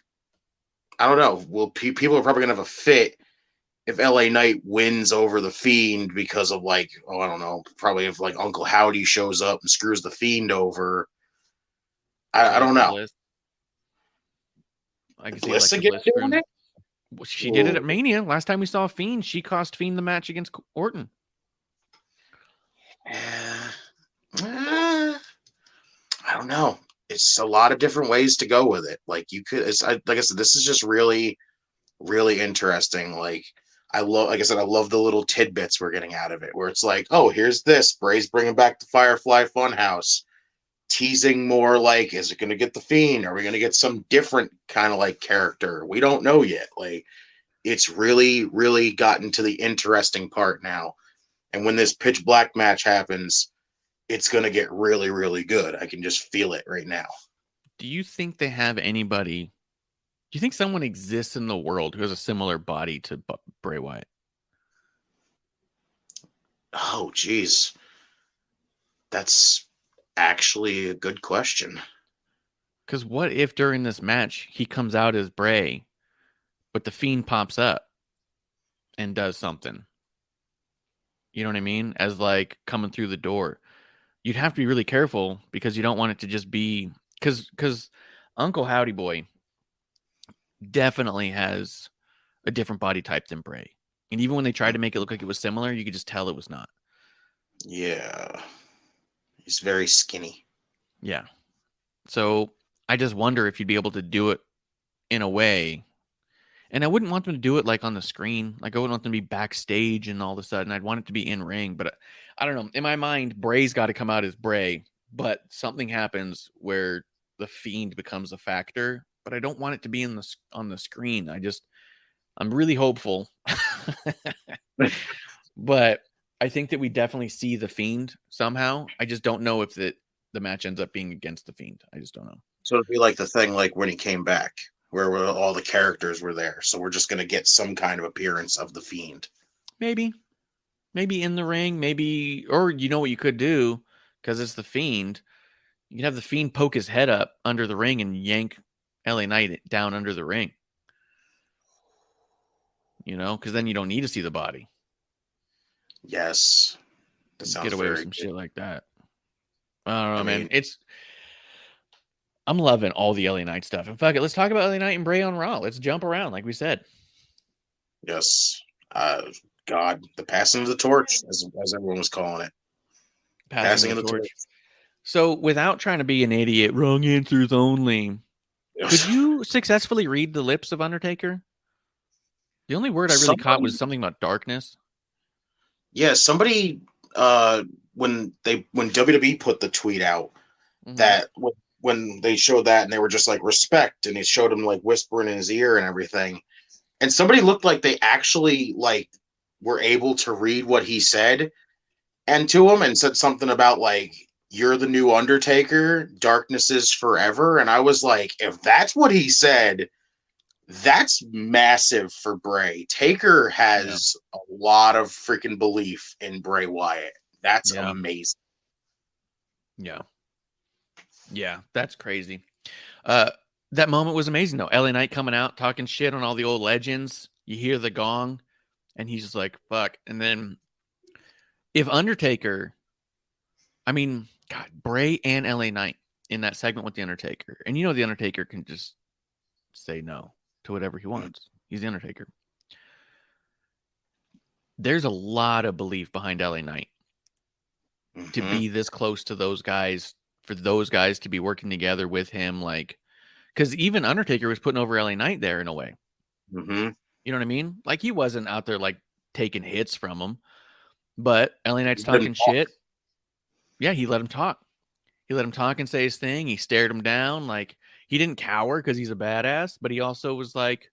I don't know. Well, people are probably gonna have a fit if LA Knight wins over the Fiend because of like, I don't know, probably if like Uncle Howdy shows up and screws the Fiend over. I don't know. Bliss. I can see Bliss Alexa again Bliss. doing it? Well, she did it at Mania. Last time we saw Fiend, she cost Fiend the match against Orton. I don't know. It's a lot of different ways to go with it. Like you could, like I said, this is just really, really interesting. Like I love the little tidbits we're getting out of it, where it's like, oh, here's this. Bray's bringing back the Firefly Funhouse, teasing more like, is it going to get the Fiend? Are we going to get some different kind of like character? We don't know yet. Like it's really, really gotten to the interesting part now. And when this pitch black match happens, it's going to get really, really good. I can just feel it right now. Do you think they have anybody? Do you think someone exists in the world who has a similar body to Bray Wyatt? Oh, geez. That's actually a good question. Because what if during this match he comes out as Bray, but the Fiend pops up and does something? You know what I mean? As like coming through the door. You'd have to be really careful because you don't want it to just be because Uncle Howdy Boy definitely has a different body type than Bray. And even when they tried to make it look like it was similar, you could just tell it was not. Yeah. He's very skinny. Yeah. So I just wonder if you'd be able to do it in a way. And I wouldn't want them to do it like on the screen. Like I wouldn't want them to be backstage and all of a sudden I'd want it to be in ring. But I don't know. In my mind, Bray's got to come out as Bray, but something happens where the Fiend becomes a factor. But I don't want it to be on the screen. I'm really hopeful. But I think that we definitely see the Fiend somehow. I just don't know if the match ends up being against the Fiend. I just don't know. So it'd be like the thing like when he came back, where all the characters were there. So we're just going to get some kind of appearance of the Fiend. Maybe in the ring, maybe, or you know what you could do, because it's the Fiend. You can have the Fiend poke his head up under the ring and yank LA Knight down under the ring. You know, because then you don't need to see the body. Yes. That sounds get away with very some good. shit like that. I don't know, man. I'm loving all the LA Knight stuff. And fuck it, let's talk about LA Knight and Bray on Raw. Let's jump around, like we said. Yes. God, the passing of the torch, as everyone was calling it. Passing of the torch. So, without trying to be an idiot, wrong answers only. Could you successfully read the lips of Undertaker? The only word I really caught was something about darkness. Yeah, somebody when WWE put the tweet out that when they showed that and they were just like respect and he showed him like whispering in his ear and everything, and somebody looked like they actually like were able to read what he said and to him and said something about like, you're the new Undertaker, darkness is forever. And I was like, if that's what he said, that's massive for Bray. Taker has a lot of freaking belief in Bray Wyatt. That's amazing. Yeah, that's crazy. That moment was amazing, though. LA Knight coming out, talking shit on all the old legends. You hear the gong, and he's just like, fuck. And then if Undertaker, I mean, God, Bray and LA Knight in that segment with the Undertaker. And you know the Undertaker can just say no to whatever he wants. He's the Undertaker. There's a lot of belief behind LA Knight to be this close to those guys, for those guys to be working together with him. Like, because even Undertaker was putting over LA Knight there in a way. You know what I mean? Like, he wasn't out there like taking hits from him, but LA Knight's talking shit. Yeah, he let him talk. He let him talk and say his thing. He stared him down. Like, he didn't cower because he's a badass, but he also was like,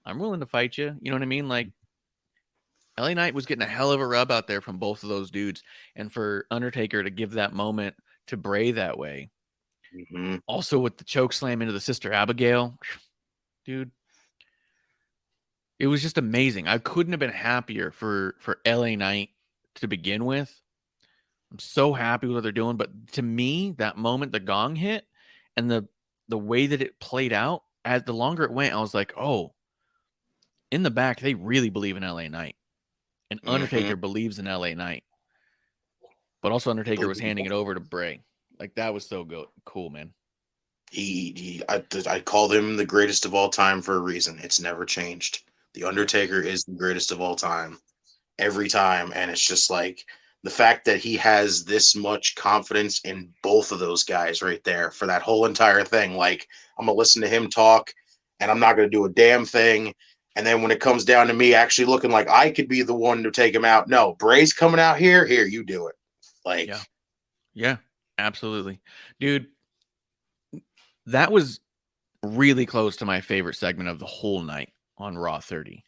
I'm willing to fight you. You know what I mean? Like, LA Knight was getting a hell of a rub out there from both of those dudes. And for Undertaker to give that moment to Bray that way. Also with the choke slam into the Sister Abigail. Dude. It was just amazing. I couldn't have been happier for LA Knight to begin with. I'm so happy with what they're doing. But to me, that moment the gong hit and the way that it played out, as the longer it went, I was like, oh, in the back, they really believe in LA Knight. And Undertaker believes in LA Knight. But also Undertaker was handing it over to Bray. Like, that was so cool, man. I called him the greatest of all time for a reason. It's never changed. The Undertaker is the greatest of all time. Every time. And it's just like the fact that he has this much confidence in both of those guys right there for that whole entire thing. Like, I'm going to listen to him talk and I'm not going to do a damn thing. And then when it comes down to me actually looking like I could be the one to take him out, no, Bray's coming out here. Here, you do it. Like, yeah, absolutely. Dude, that was really close to my favorite segment of the whole night on Raw 30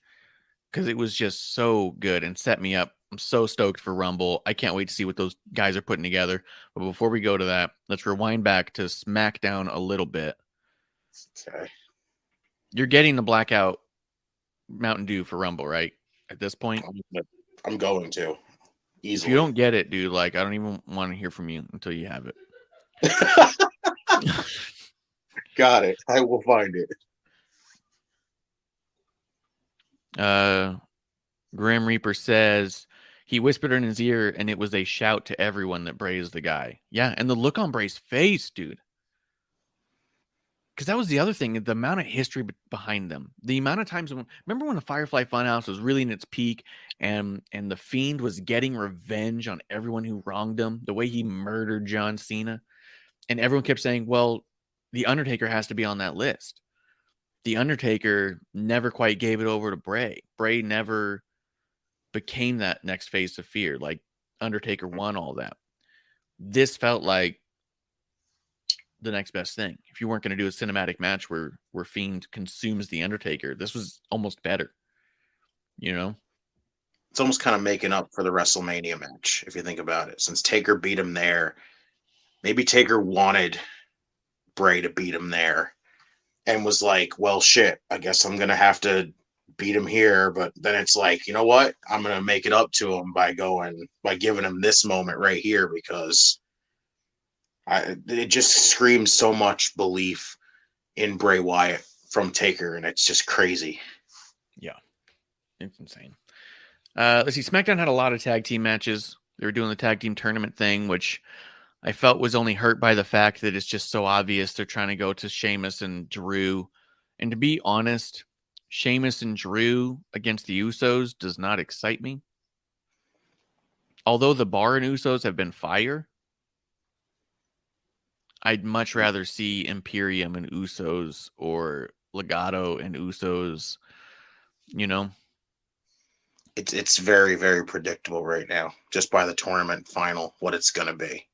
because it was just so good and set me up. I'm so stoked for Rumble. I can't wait to see what those guys are putting together. But before we go to that, let's rewind back to SmackDown a little bit. Okay. You're getting the Blackout Mountain Dew for Rumble, right? At this point? I'm going to. Easily. If you don't get it, dude, like, I don't even want to hear from you until you have it. Got it. I will find it. Grim Reaper says he whispered in his ear and it was a shout to everyone that Bray is the guy. Yeah, and the look on Bray's face, dude. Because that was the other thing, the amount of history behind them. The amount of times remember when the Firefly Funhouse was really in its peak and the Fiend was getting revenge on everyone who wronged him, the way he murdered John Cena. And everyone kept saying, well, The Undertaker has to be on that list. The Undertaker never quite gave it over to Bray. Bray never became that next face of fear. Like, Undertaker won all that. This felt like the next best thing. If you weren't going to do a cinematic match where Fiend consumes the Undertaker, this was almost better. You know? It's almost kind of making up for the WrestleMania match, if you think about it. Since Taker beat him there, maybe Taker wanted Bray to beat him there and was like, well, shit, I guess I'm going to have to beat him here. But then it's like, you know what? I'm going to make it up to him by giving him this moment right here because it just screams so much belief in Bray Wyatt from Taker, and it's just crazy. Yeah, it's insane. Let's see. SmackDown had a lot of tag team matches. They were doing the tag team tournament thing, which I felt was only hurt by the fact that it's just so obvious they're trying to go to Sheamus and Drew. And to be honest, Sheamus and Drew against the Usos does not excite me. Although the Bar and Usos have been fire, I'd much rather see Imperium and Usos or Legado and Usos, you know? It's very, very predictable right now, just by the tournament final, what it's going to be.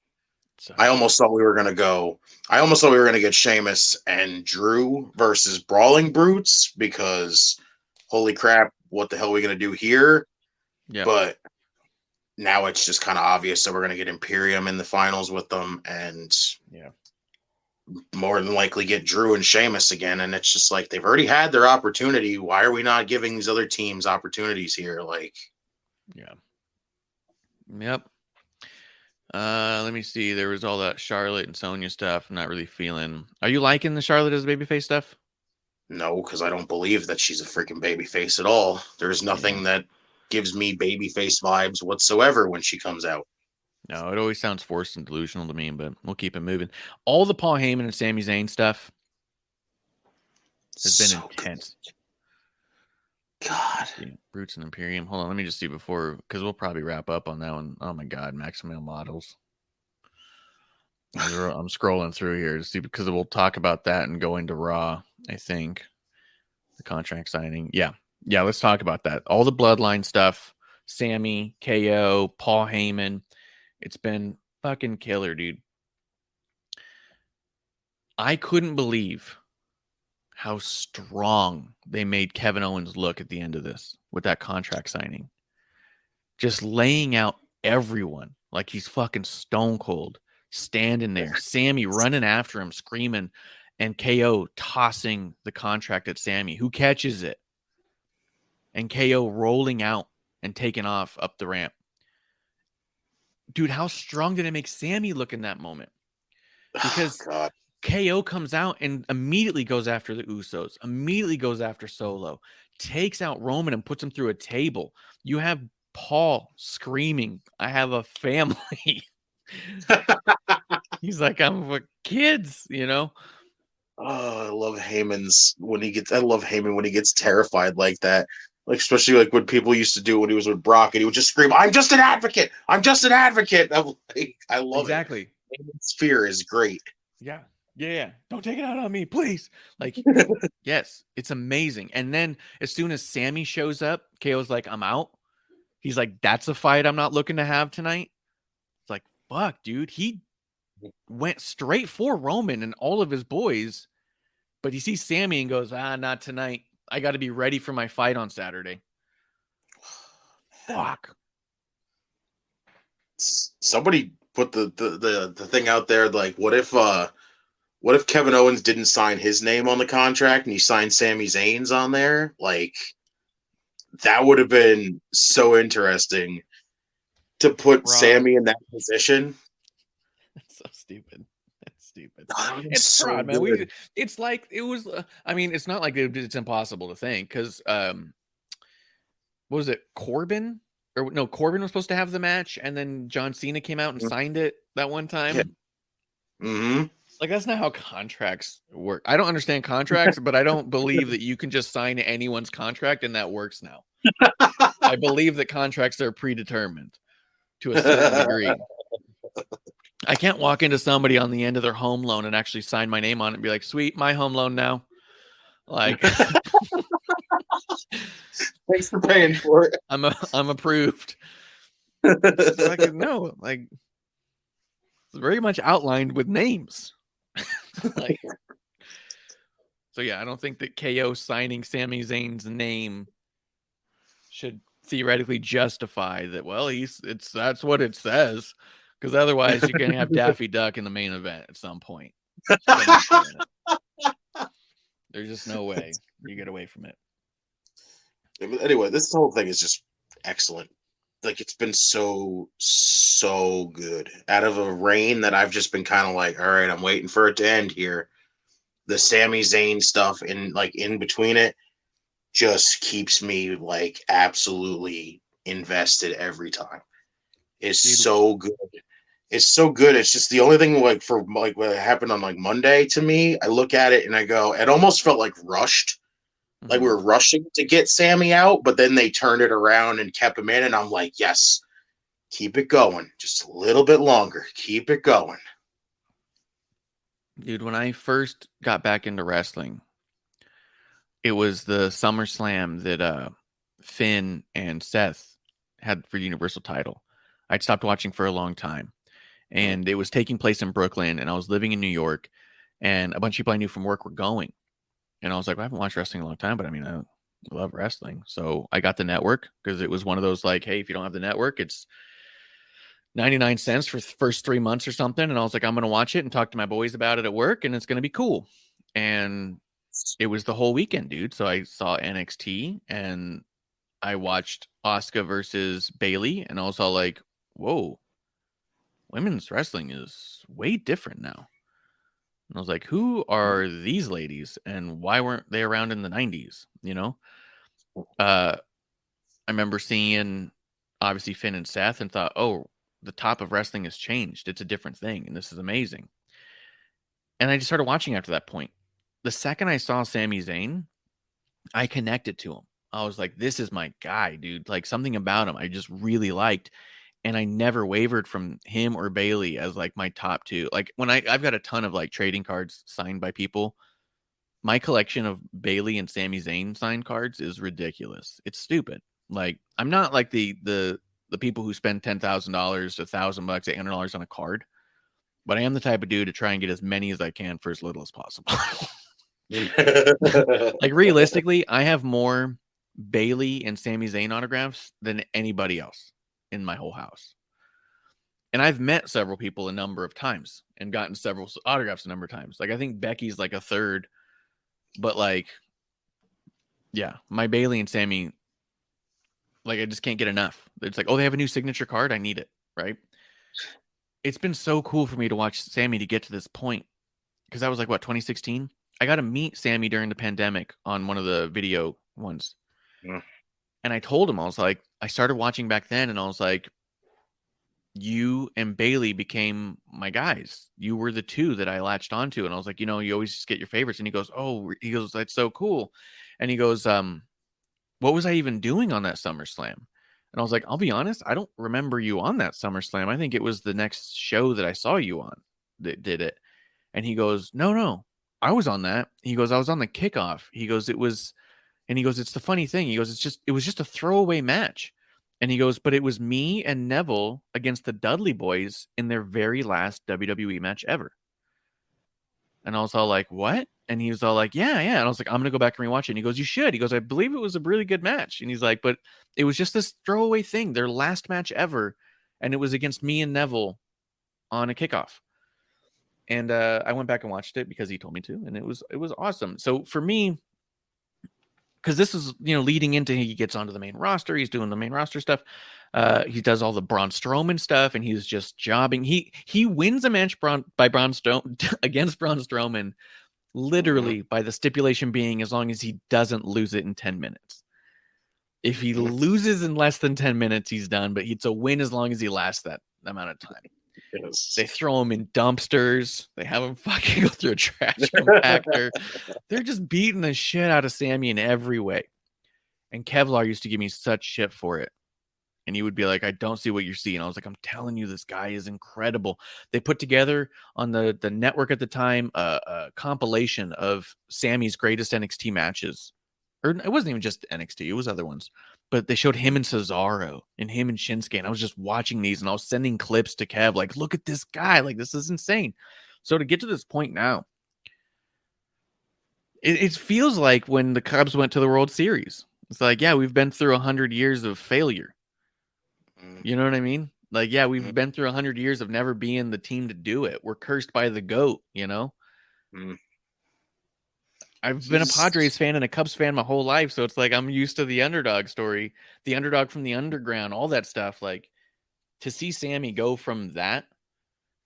I almost thought we were going to get Sheamus and Drew versus Brawling Brutes because, holy crap, what the hell are we going to do here? Yeah. But now it's just kind of obvious that we're going to get Imperium in the finals with them and more than likely get Drew and Sheamus again. And it's just like, they've already had their opportunity. Why are we not giving these other teams opportunities here? Like, yeah. Yep. Let me see. There was all that Charlotte and Sonya stuff. I'm not really feeling. Are you liking the Charlotte as babyface stuff? No, because I don't believe that she's a freaking babyface at all. There's nothing that gives me babyface vibes whatsoever when she comes out. No, it always sounds forced and delusional to me, but we'll keep it moving. All the Paul Heyman and Sami Zayn stuff has been intense. God. Brutes and Imperium. Hold on, let me just see before, because we'll probably wrap up on that one. Oh my God, Maximum Models. I'm scrolling through here to see, because we'll talk about that and go into Raw, I think. The contract signing. Yeah, let's talk about that. All the Bloodline stuff. Sammy, KO, Paul Heyman. It's been fucking killer, dude. I couldn't believe how strong they made Kevin Owens look at the end of this with that contract signing. Just laying out everyone like he's fucking stone cold, standing there. Sammy running after him, screaming, and KO tossing the contract at Sammy, who catches it. And KO rolling out and taking off up the ramp. dude, how strong did it make Sammy look in that moment? Because God. KO comes out and immediately goes after the Usos, immediately goes after Solo, takes out Roman and puts him through a table. You have Paul screaming, "I have a family." He's like, "I'm for kids," you know? Oh, I love Heyman's when he gets. I love Heyman when he gets terrified like that. Like especially like when people used to do when he was with Brock, and he would just scream, "I'm just an advocate. I'm just an advocate." I love Exactly. it. Heyman's fear is great. Yeah. Yeah. Don't take it out on me, please. Like, yes, it's amazing. And then as soon as Sammy shows up, KO's like, "I'm out." He's like, "That's a fight I'm not looking to have tonight." It's like, fuck, dude. He went straight for Roman and all of his boys, but he sees Sammy and goes, "Not tonight. I got to be ready for my fight on Saturday." Fuck. Somebody put the thing out there like, what if Kevin Owens didn't sign his name on the contract and he signed Sami Zayn's on there? Like, that would have been so interesting to put Sammy in that position. That's so stupid. That's stupid. Oh, It's so fraud, man. good. It's like it was. I mean, it's not like it's impossible to think because what was it? Corbin or no? Corbin was supposed to have the match, and then John Cena came out and signed it that one time. Yeah. Mm-hmm. Like that's not how contracts work. I don't understand contracts, but I don't believe that you can just sign anyone's contract and that works now. I believe that contracts are predetermined to a certain degree. I can't walk into somebody on the end of their home loan and actually sign my name on it and be like, "Sweet, my home loan now." Like, thanks for paying for it. I'm approved. Like, no, like it's very much outlined with names. Like, so yeah, I don't think that KO signing Sami Zayn's name should theoretically justify that. Well, that's what it says. Because otherwise, you're going to have Daffy Duck in the main event at some point. There's just no way you get away from it. Anyway, this whole thing is just excellent. Like, it's been so good. Out of a reign that I've just been kind of like, all right, I'm waiting for it to end here. The Sami Zayn stuff in between it just keeps me like absolutely invested every time. It's so good. It's so good. It's just the only thing like for like what happened on like Monday to me. I look at it and I go, it almost felt like rushed. Like we were rushing to get Sammy out, but then they turned it around and kept him in. And I'm like, yes, keep it going. Just a little bit longer. Keep it going. Dude, when I first got back into wrestling, it was the SummerSlam that Finn and Seth had for Universal title. I'd stopped watching for a long time. And it was taking place in Brooklyn, and I was living in New York, and a bunch of people I knew from work were going. And I was like, well, I haven't watched wrestling in a long time, but I mean, I love wrestling. So I got the network because it was one of those like, hey, if you don't have the network, it's 99 cents for the first 3 months or something. And I was like, I'm going to watch it and talk to my boys about it at work, and it's going to be cool. And it was the whole weekend, dude. So I saw NXT, and I watched Asuka versus Bayley, and I was all like, whoa, women's wrestling is way different now. And I was like, who are these ladies and why weren't they around in the 90s? You know, I remember seeing obviously Finn and Seth and thought, oh, the top of wrestling has changed. It's a different thing. And this is amazing. And I just started watching after that point. The second I saw Sami Zayn, I connected to him. I was like, this is my guy, dude. Like something about him I just really liked. And I never wavered from him or Bayley as like my top two. Like when I've got a ton of like trading cards signed by people. My collection of Bayley and Sami Zayn signed cards is ridiculous. It's stupid. Like I'm not like the people who spend $10,000, $1,000, $800 on a card, but I am the type of dude to try and get as many as I can for as little as possible. Like realistically, I have more Bayley and Sami Zayn autographs than anybody else in my whole house. And I've met several people a number of times and gotten several autographs a number of times. Like I think Becky's like a third, but like, yeah, my Bayley and Sammy, like I just can't get enough. It's like, oh, they have a new signature card. I need it. Right. it's been so cool for me to watch Sammy to get to this point. Because that was like, what, 2016? I got to meet Sammy during the pandemic on one of the video ones. Yeah. And I told him, I was like, I started watching back then, and I was like, you and Bailey became my guys. You were the two that I latched onto. And I was like, you know, you always just get your favorites. And he goes, that's so cool. And he goes, what was I even doing on that SummerSlam? And I was like, I'll be honest, I don't remember you on that SummerSlam. I think it was the next show that I saw you on that did it. And he goes, no, I was on that. He goes, I was on the kickoff. He goes, it's the funny thing. He goes, it was just a throwaway match. And he goes, but it was me and Neville against the Dudley Boys in their very last WWE match ever. And I was all like, what? And he was all like, yeah. And I was like, I'm going to go back and rewatch it. And he goes, you should. He goes, I believe it was a really good match. And he's like, but it was just this throwaway thing, their last match ever. And it was against me and Neville on a kickoff. And I went back and watched it because he told me to. And it was awesome. So for me, because this is, leading into he gets onto the main roster. He's doing the main roster stuff. He does all the Braun Strowman stuff, and he's just jobbing. He wins a match by Braun Strowman against Braun Strowman, literally by the stipulation being as long as he doesn't lose it in 10 minutes. If he loses in less than 10 minutes, he's done. But it's a win as long as he lasts that amount of time. Yes. They throw him in dumpsters. They have him fucking go through a trash compactor. They're just beating the shit out of Sammy in every way. And Kevlar used to give me such shit for it. And he would be like, I don't see what you're seeing. I was like, I'm telling you, this guy is incredible. They put together on the network at the time a compilation of Sammy's greatest NXT matches. Or it wasn't even just NXT. It was other ones. But they showed him and Cesaro and him and Shinsuke. And I was just watching these and I was sending clips to Kev. Like, look at this guy. Like, this is insane. So to get to this point now, it feels like when the Cubs went to the World Series. It's like, yeah, we've been through 100 years of failure. You know what I mean? Like, yeah, we've been through 100 years of never being the team to do it. We're cursed by the GOAT, I've been a Padres fan and a Cubs fan my whole life, so it's like I'm used to the underdog story, the underdog from the underground, all that stuff. Like, to see Sammy go from that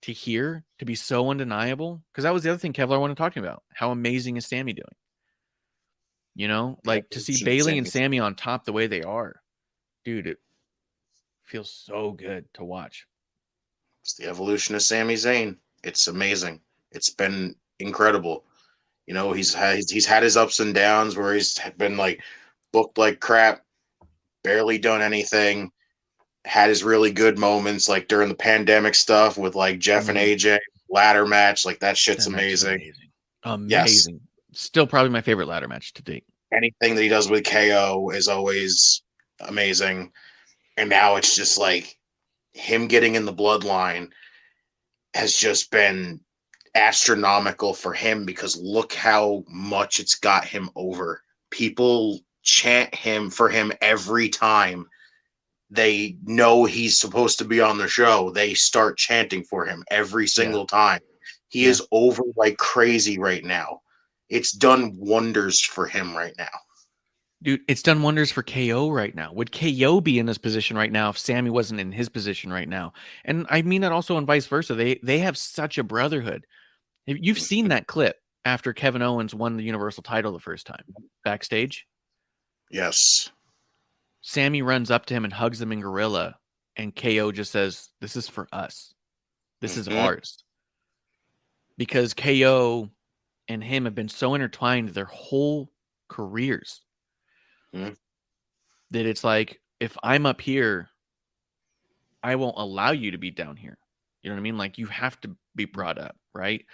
to here to be so undeniable, because that was the other thing Kevlar wanted to talk to me about. How amazing is Sammy doing? Like to see Bailey and Sammy on top the way they are, dude, it feels so good to watch. It's the evolution of Sami Zayn. It's amazing. It's been incredible. He's had his ups and downs where he's been like booked like crap, barely done anything, had his really good moments like during the pandemic stuff with like Jeff and AJ ladder match. Like that shit's amazing. Amazing. Yes. Still probably my favorite ladder match to date. Anything that he does with KO is always amazing. And now it's just like him getting in the bloodline has just been astronomical for him, because look how much it's got him over. People chant for him every time they know he's supposed to be on the show. They start chanting for him every single time. He is over like crazy right now. It's done wonders for him right now. Dude, it's done wonders for KO right now. Would KO be in this position right now if Sammy wasn't in his position right now? And I mean that also and vice versa. They have such a brotherhood. You've seen that clip after Kevin Owens won the Universal title the first time backstage. Yes. Sammy runs up to him and hugs him in Gorilla, and KO just says, "This is for us. This is ours." Because KO and him have been so intertwined their whole careers that it's like, if I'm up here, I won't allow you to be down here. You know what I mean? Like, you have to be brought up, right?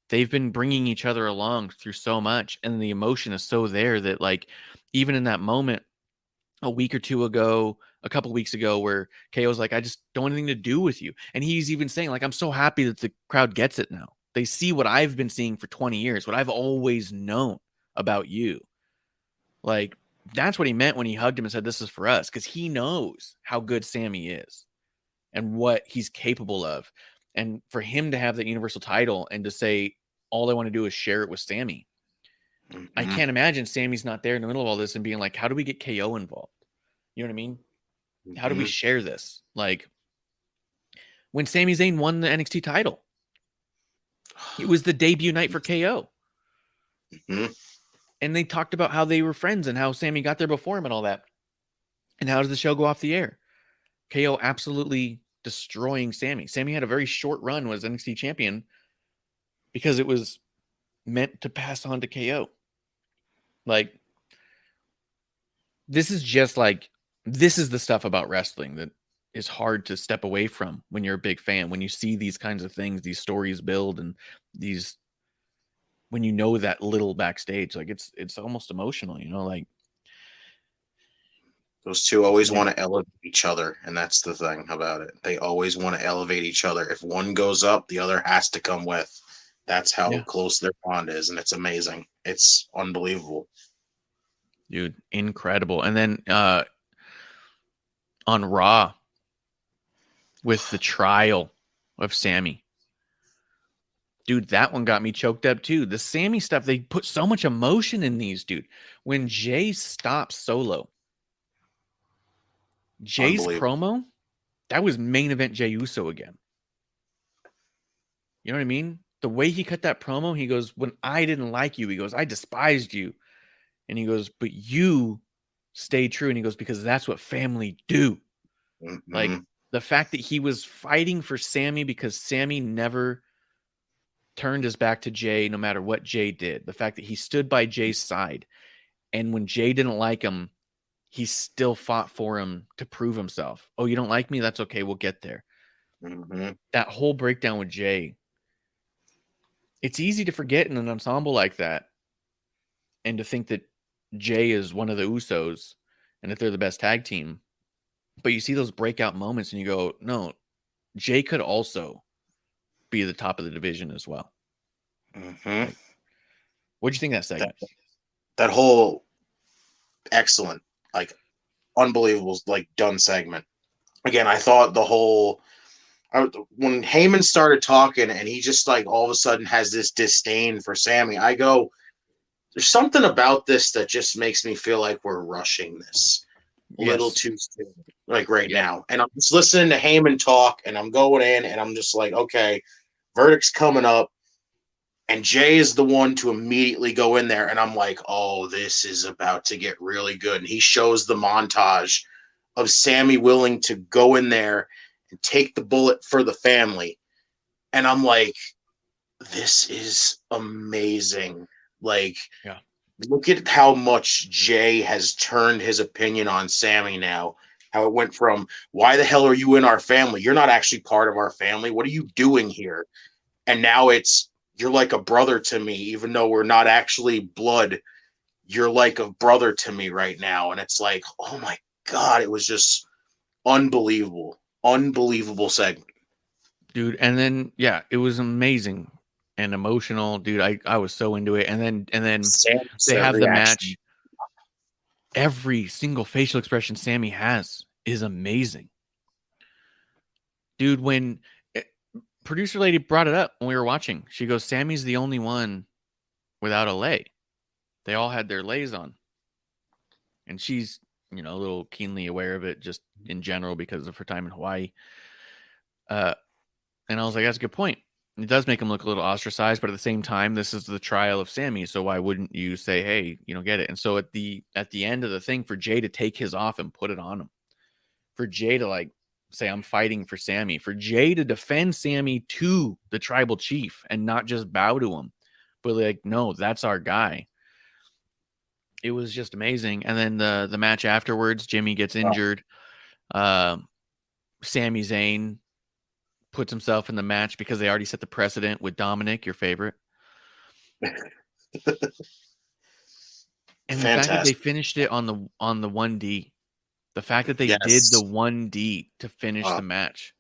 They've been bringing each other along through so much, and the emotion is so there that, like, even in that moment a week or two ago, a couple weeks ago, where KO's like, I just don't want anything to do with you. And he's even saying, like, I'm so happy that the crowd gets it now. They see what I've been seeing for 20 years, what I've always known about you. Like, that's what he meant when he hugged him and said, this is for us, because he knows how good Sammy is and what he's capable of. And for him to have that Universal title and to say, all I want to do is share it with Sammy. I can't imagine Sammy's not there in the middle of all this and being like, how do we get KO involved? You know what I mean? How do we share this? Like, when Sami Zayn won the NXT title. It was the debut night for KO. Mm-hmm. And they talked about how they were friends and how Sami got there before him and all that. And how does the show go off the air? KO absolutely destroying Sami. Sami had a very short run, was NXT champion, because it was meant to pass on to KO. Like, this is the stuff about wrestling that is hard to step away from when you're a big fan. When you see these kinds of things, these stories build, and when you know that little backstage, like it's almost emotional, like those two always want to elevate each other, and that's the thing about it. They always want to elevate each other. If one goes up, the other has to come with. That's how close their bond is, and it's amazing. It's unbelievable. Dude, incredible. And then on Raw with the trial of Sami. Dude, that one got me choked up too. The Sami stuff, they put so much emotion in these, dude. When Jay stops Solo, Jay's promo, that was main event Jey Uso again. You know what I mean? The way he cut that promo, he goes, when I didn't like you, he goes, I despised you. And he goes, but you stayed true. And he goes, because that's what family do. Mm-hmm. Like, the fact that he was fighting for Sami because Sami never turned his back to Jay no matter what Jay did. The fact that he stood by Jay's side. And when Jay didn't like him, he still fought for him to prove himself. Oh, you don't like me? That's okay. We'll get there. Mm-hmm. That whole breakdown with Jay. It's easy to forget in an ensemble like that and to think that Jay is one of the Usos and that they're the best tag team. But you see those breakout moments and you go, no, Jay could also be the top of the division as well. Mm-hmm. Like, what'd you think of that segment? That whole excellent, like unbelievable, like done segment. Again, I thought when Heyman started talking and he just like all of a sudden has this disdain for Sami, I go, there's something about this that just makes me feel like we're rushing this a little too soon, like now. And I'm just listening to Heyman talk and I'm going in and I'm just like, okay, verdict's coming up. And Jay is the one to immediately go in there. And I'm like, oh, this is about to get really good. And he shows the montage of Sami willing to go in there and take the bullet for the family. And I'm like, this is amazing. Like, look at how much Jay has turned his opinion on Sami now. How it went from, why the hell are you in our family? You're not actually part of our family. What are you doing here? And now it's, you're like a brother to me, even though we're not actually blood. You're like a brother to me right now. And it's like, oh my God, it was just unbelievable. Unbelievable segment. Dude, and then it was amazing and emotional. Dude, I was so into it. And then they have the match. Every single facial expression Sami has is amazing. Dude, when producer lady brought it up when we were watching, she goes, Sami's the only one without a lay. They all had their lays on. And she's, a little keenly aware of it just in general because of her time in Hawaii. And I was like, that's a good point. It does make him look a little ostracized, but at the same time, this is the trial of Sami. So why wouldn't you say, hey, get it? And so at the end of the thing, for Jay to take his off and put it on him, for Jay to say, I'm fighting for Sami, for Jay to defend Sami to the tribal chief and not just bow to him, but no, that's our guy. It was just amazing. And then the match afterwards, Jimmy gets injured. Sami Zayn puts himself in the match because they already set the precedent with Dominic, your favorite. And the fact that they finished it on the 1D, the fact that they did the 1D to finish the match.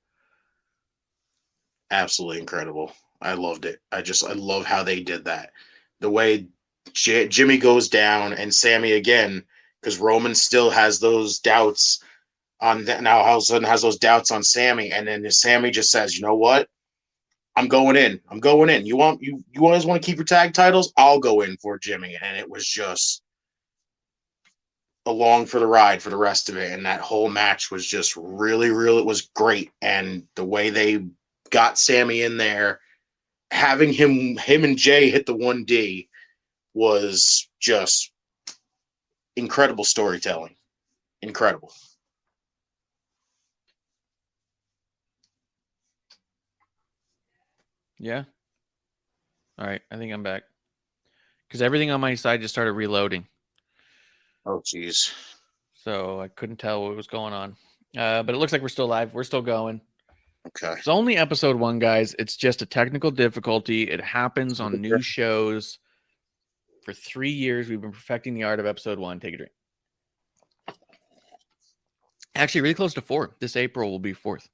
Absolutely incredible. I loved it. I love how they did that. The way Jimmy goes down and Sami again, because Roman still has those doubts on that now. All of a sudden has those doubts on Sami, and then Sami just says, "You know what? I'm going in. I'm going in. You always want to keep your tag titles? I'll go in for Jimmy." And it was just along for the ride for the rest of it. And that whole match was just really, it was great. And the way they got Sammy in there, having him and Jay hit the 1D was just incredible storytelling. Incredible. Yeah. All right. I think I'm back. Because everything on my side just started reloading. Oh, geez. So I couldn't tell what was going on. But it looks like we're still live. We're still going. Okay. It's only episode 1, guys. It's just a technical difficulty. It happens on new shows. For 3 years, we've been perfecting the art of episode 1. Take a drink. Actually, really close to 4. This April will be 4th.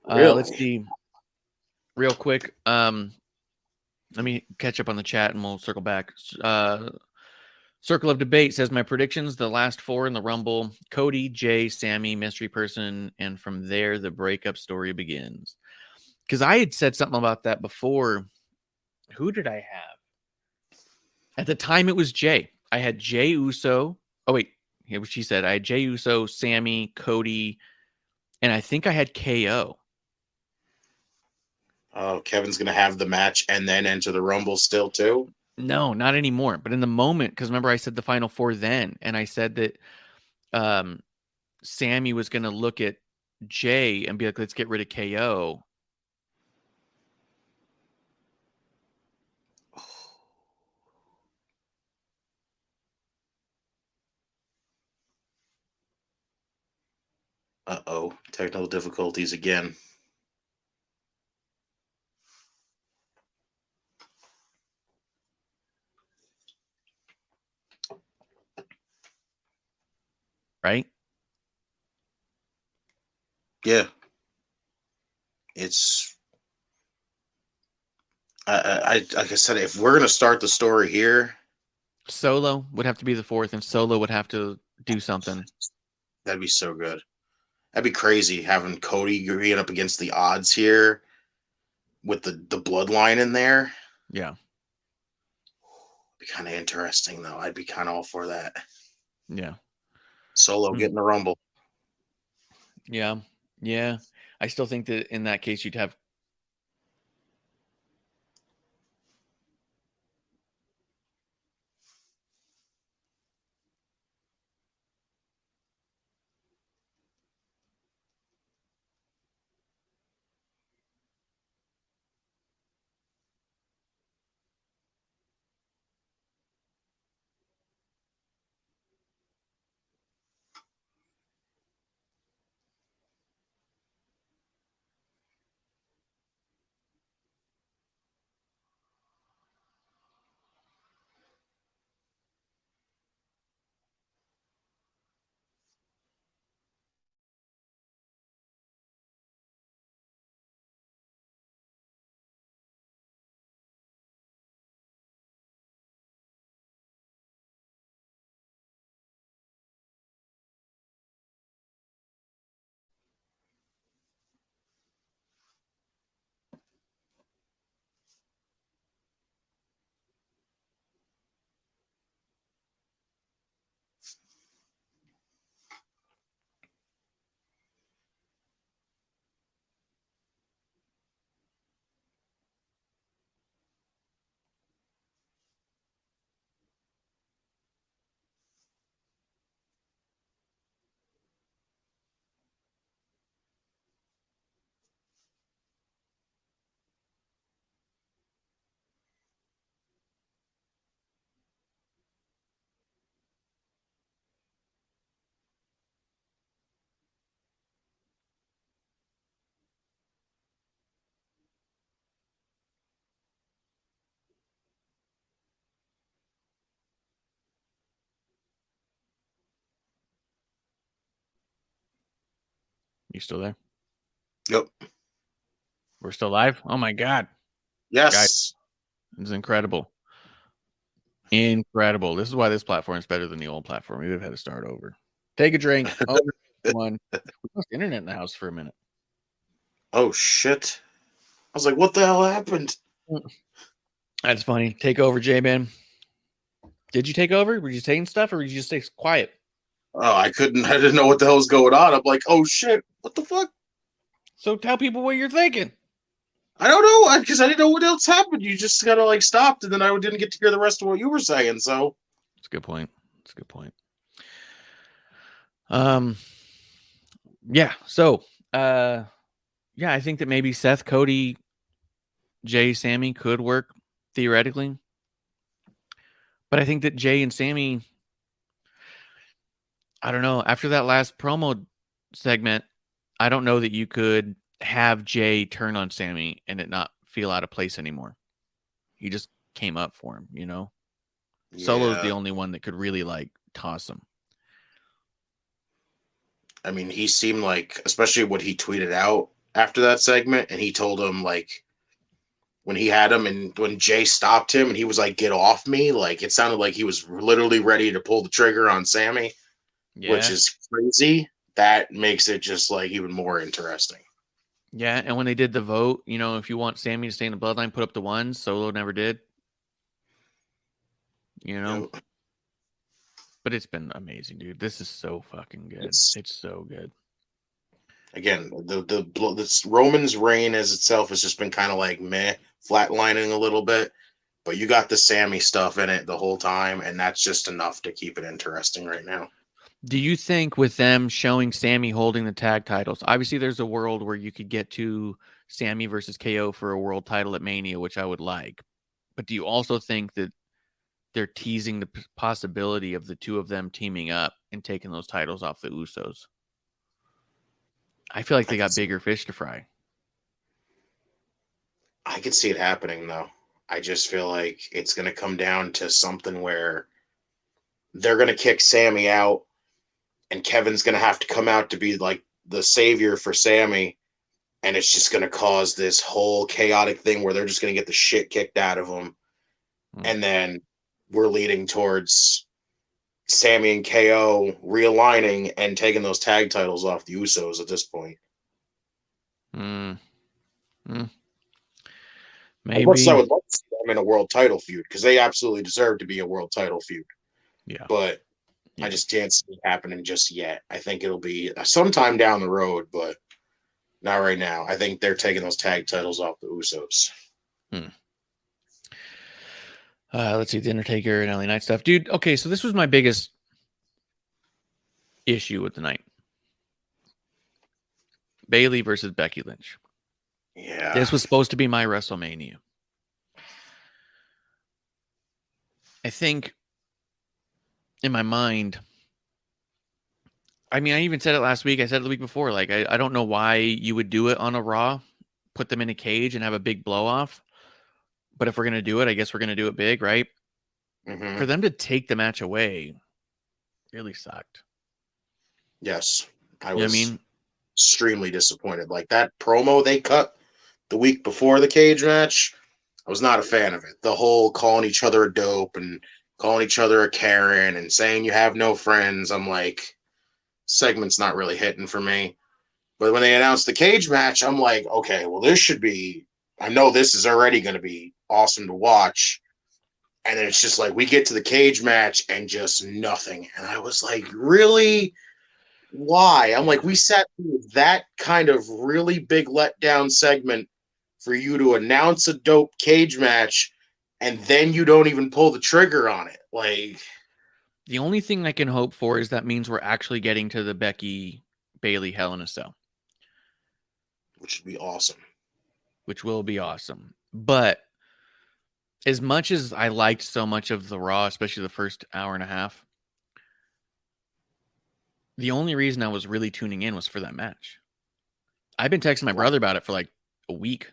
Really? Let's see. Real quick. Let me catch up on the chat and we'll circle back. Circle of Debate says my predictions, the last 4 in the Rumble, Cody, Jay, Sammy, Mystery Person, and from there the breakup story begins. Because I had said something about that before. Who did I have? At the time, it was Jay. I had Jay Uso. Oh, wait. Here's what she said. I had Jay Uso, Sammy, Cody, and I think I had KO. Oh, Kevin's going to have the match and then enter the Rumble still, too? No, not anymore. But in the moment, because remember I said the final 4 then, and I said that Sammy was going to look at Jay and be like, let's get rid of KO. Uh-oh. Technical difficulties again. Right? Yeah. It's... like I said, if we're going to start the story here... Solo would have to be the 4th, and Solo would have to do something. That'd be so good. That'd be crazy, having Cody being up against the odds here with the bloodline in there. Yeah. Be kind of interesting, though. I'd be kind of all for that. Yeah. Solo getting the Rumble. Yeah. Yeah. I still think that in that case, you'd have... You still there? Yep. We're still live? Oh, my God. Yes. Guys, it's incredible. Incredible. This is why this platform is better than the old platform. We'd have had to start over. Take a drink. Oh, one. We lost internet in the house for a minute. Oh, shit. I was like, what the hell happened? That's funny. Take over, J-Man. Did you take over? Were you saying stuff, or were you just stay quiet? Oh, I didn't know what the hell was going on. I'm like, oh shit, what the fuck? So tell people what you're thinking. I don't know, because I didn't know what else happened. You just kind of like stopped, and then I didn't get to hear the rest of what you were saying. So that's a good point. Yeah. So, yeah, I think that maybe Seth, Cody, Jay, Sammy could work theoretically, but I think that Jay and Sammy, I don't know. After that last promo segment, I don't know that you could have Jay turn on Sammy and it not feel out of place anymore. He just came up for him, you know? Yeah. Solo's the only one that could really like toss him. I mean, he seemed like, especially what he tweeted out after that segment, and he told him like when he had him and when Jay stopped him and he was like, "Get off me," like it sounded like he was literally ready to pull the trigger on Sammy, which is crazy. That makes it just like even more interesting. Yeah, and when they did the vote, you know, if you want Sammy to stay in the bloodline, put up the ones. Solo never did. You know? Yep. But it's been amazing, dude. This is so fucking good. It's so good. Again, the Roman's reign as itself has just been kind of like meh, flatlining a little bit. But you got the Sammy stuff in it the whole time, and that's just enough to keep it interesting right now. Do you think with them showing Sammy holding the tag titles, obviously there's a world where you could get to Sammy versus KO for a world title at Mania, which I would like. But do you also think that they're teasing the possibility of the two of them teaming up and taking those titles off the Usos? I feel like they got bigger fish to fry. I could see it happening, though. I just feel like it's going to come down to something where they're going to kick Sammy out, and Kevin's going to have to come out to be like the savior for Sammy, and it's just going to cause this whole chaotic thing where they're just going to get the shit kicked out of them, and then we're leading towards Sammy and KO realigning and taking those tag titles off the Usos at this point. Maybe. I would love to see them in a world title feud because they absolutely deserve to be a world title feud. Yeah. But I just can't see it happening just yet. I think it'll be sometime down the road, but not right now. I think they're taking those tag titles off the Usos. Let's see, the Undertaker and LA Knight stuff. Dude, okay, so this was my biggest issue with the night. Bayley versus Becky Lynch. Yeah. This was supposed to be my WrestleMania. I think in my mind, I mean, I even said it last week. I said it the week before. Like, I don't know why you would do it on a Raw, put them in a cage and have a big blow off. But if we're going to do it, I guess we're going to do it big, right? Mm-hmm. For them to take the match away really sucked. Yes. I was extremely disappointed. Like that promo they cut the week before the cage match, I was not a fan of it. The whole calling each other a dope and calling each other a Karen and saying you have no friends. I'm like, segment's not really hitting for me. But when they announced the cage match, I'm like, okay, well, this should be, I know this is already going to be awesome to watch. And then it's just like, we get to the cage match and just nothing. And I was like, really? Why? I'm like, we sat through that kind of really big letdown segment for you to announce a dope cage match, and then you don't even pull the trigger on it. Like, the only thing I can hope for is that means we're actually getting to the Becky Bayley Hell in a Cell, which would be awesome. Which will be awesome. But as much as I liked so much of the Raw, especially the first hour and a half, the only reason I was really tuning in was for that match. I've been texting my brother about it for like a week,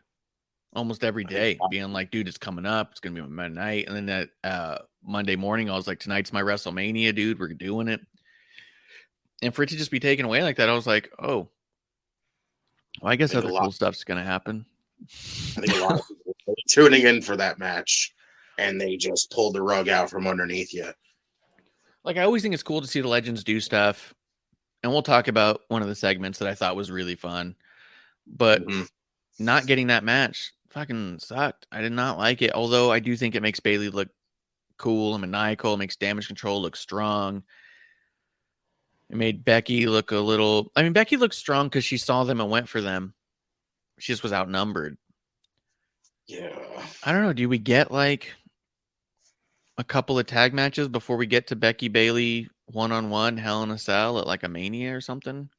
almost every day, being like, dude, it's coming up. It's going to be my night. And then that Monday morning, I was like, tonight's my WrestleMania, dude. We're doing it. And for it to just be taken away like that, I was like, oh, well, I guess other cool stuff's going to happen. I think a lot of people were tuning in for that match, and they just pulled the rug out from underneath you. Like, I always think it's cool to see the legends do stuff. And we'll talk about one of the segments that I thought was really fun. But not getting that match fucking sucked. I did not like it. Although I do think it makes Bayley look cool and maniacal. It makes damage control look strong. It made Becky look a little... I mean, Becky looked strong because she saw them and went for them. She just was outnumbered. Yeah. I don't know. Do we get like a couple of tag matches before we get to Becky Bayley one-on-one Hell in a Cell at like a Mania or something?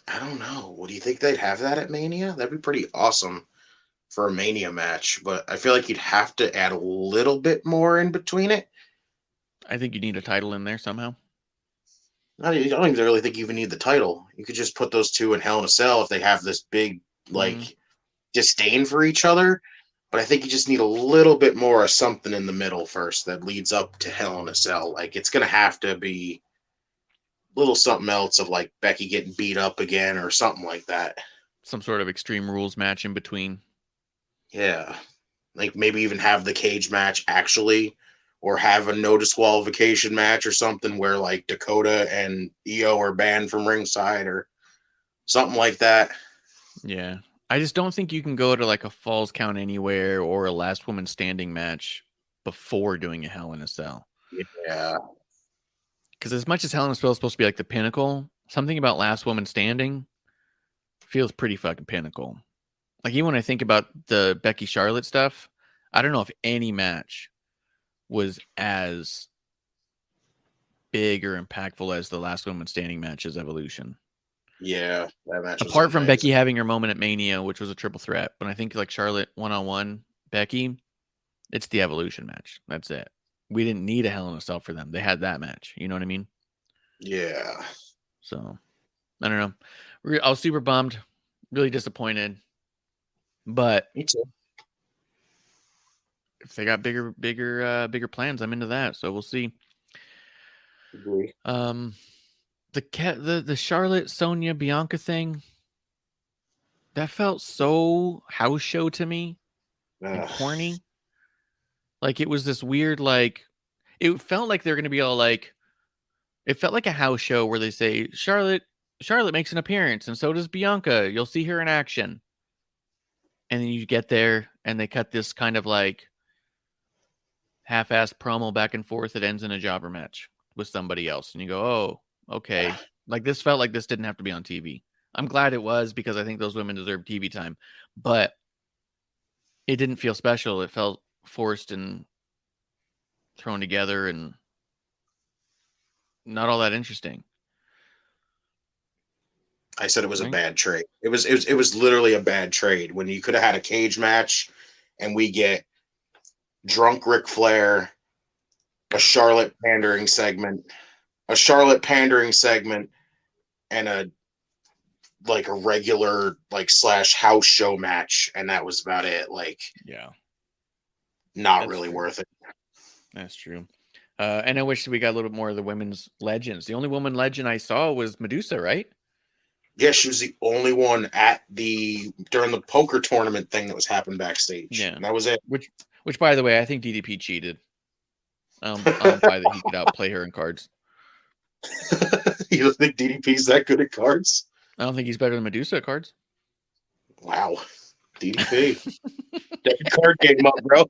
I don't know. What do you think they'd have that at Mania? That'd be pretty awesome for a Mania match, but I feel like you'd have to add a little bit more in between it. I think you need a title in there somehow. I don't even really think you even need the title. You could just put those two in Hell in a Cell if they have this big, like, disdain for each other. But I think you just need a little bit more of something in the middle first that leads up to Hell in a Cell. Like, it's going to have to be a little something else of, like, Becky getting beat up again or something like that. Some sort of Extreme Rules match in between. Yeah. Like, maybe even have the cage match actually, or have a no disqualification match or something where, like, Dakota and Io are banned from ringside or something like that. Yeah. I just don't think you can go to like a Falls Count Anywhere or a Last Woman Standing match before doing a Hell in a Cell. Yeah. Because as much as Hell in a Cell is supposed to be like the pinnacle, something about Last Woman Standing feels pretty fucking pinnacle. Like, even when I think about the Becky Charlotte stuff, I don't know if any match was as big or impactful as the Last Woman Standing match's Evolution. Yeah, that match was Apart from amazing. Becky having her moment at Mania, which was a triple threat, but I think like Charlotte one-on-one Becky, it's the Evolution match. That's it. We didn't need a Hell in a Cell for them. They had that match. You know what I mean? Yeah. So, I don't know. I was super bummed, really disappointed. But Me too. if they got bigger plans, I'm into that. So we'll see. Agree. The Charlotte Sonya Bianca thing, that felt so house show to me and corny. Like, it was this weird, like, it felt like they're gonna be all like, it felt like a house show where they say Charlotte makes an appearance and so does Bianca. You'll see her in action. And then you get there and they cut this kind of like half-assed promo back and forth that ends in a jobber match with somebody else. And you go, oh, okay. Like, this felt like this didn't have to be on TV. I'm glad it was because I think those women deserve TV time. But it didn't feel special. It felt forced and thrown together and not all that interesting. I said it was a bad trade. It was literally a bad trade when you could have had a cage match and we get drunk Ric Flair, a Charlotte pandering segment, and a regular like / house show match, and that was about it. Like, yeah, not really worth it. That's true. And I wish we got a little bit more of the women's legends. The only woman legend I saw was Medusa, right? Yeah, she was the only one during the poker tournament thing that was happening backstage. Yeah, and that was it. Which, by the way, I think DDP cheated. I don't buy that he could outplay her in cards. You don't think DDP's that good at cards? I don't think he's better than Medusa at cards. Wow, DDP, that card game up, bro.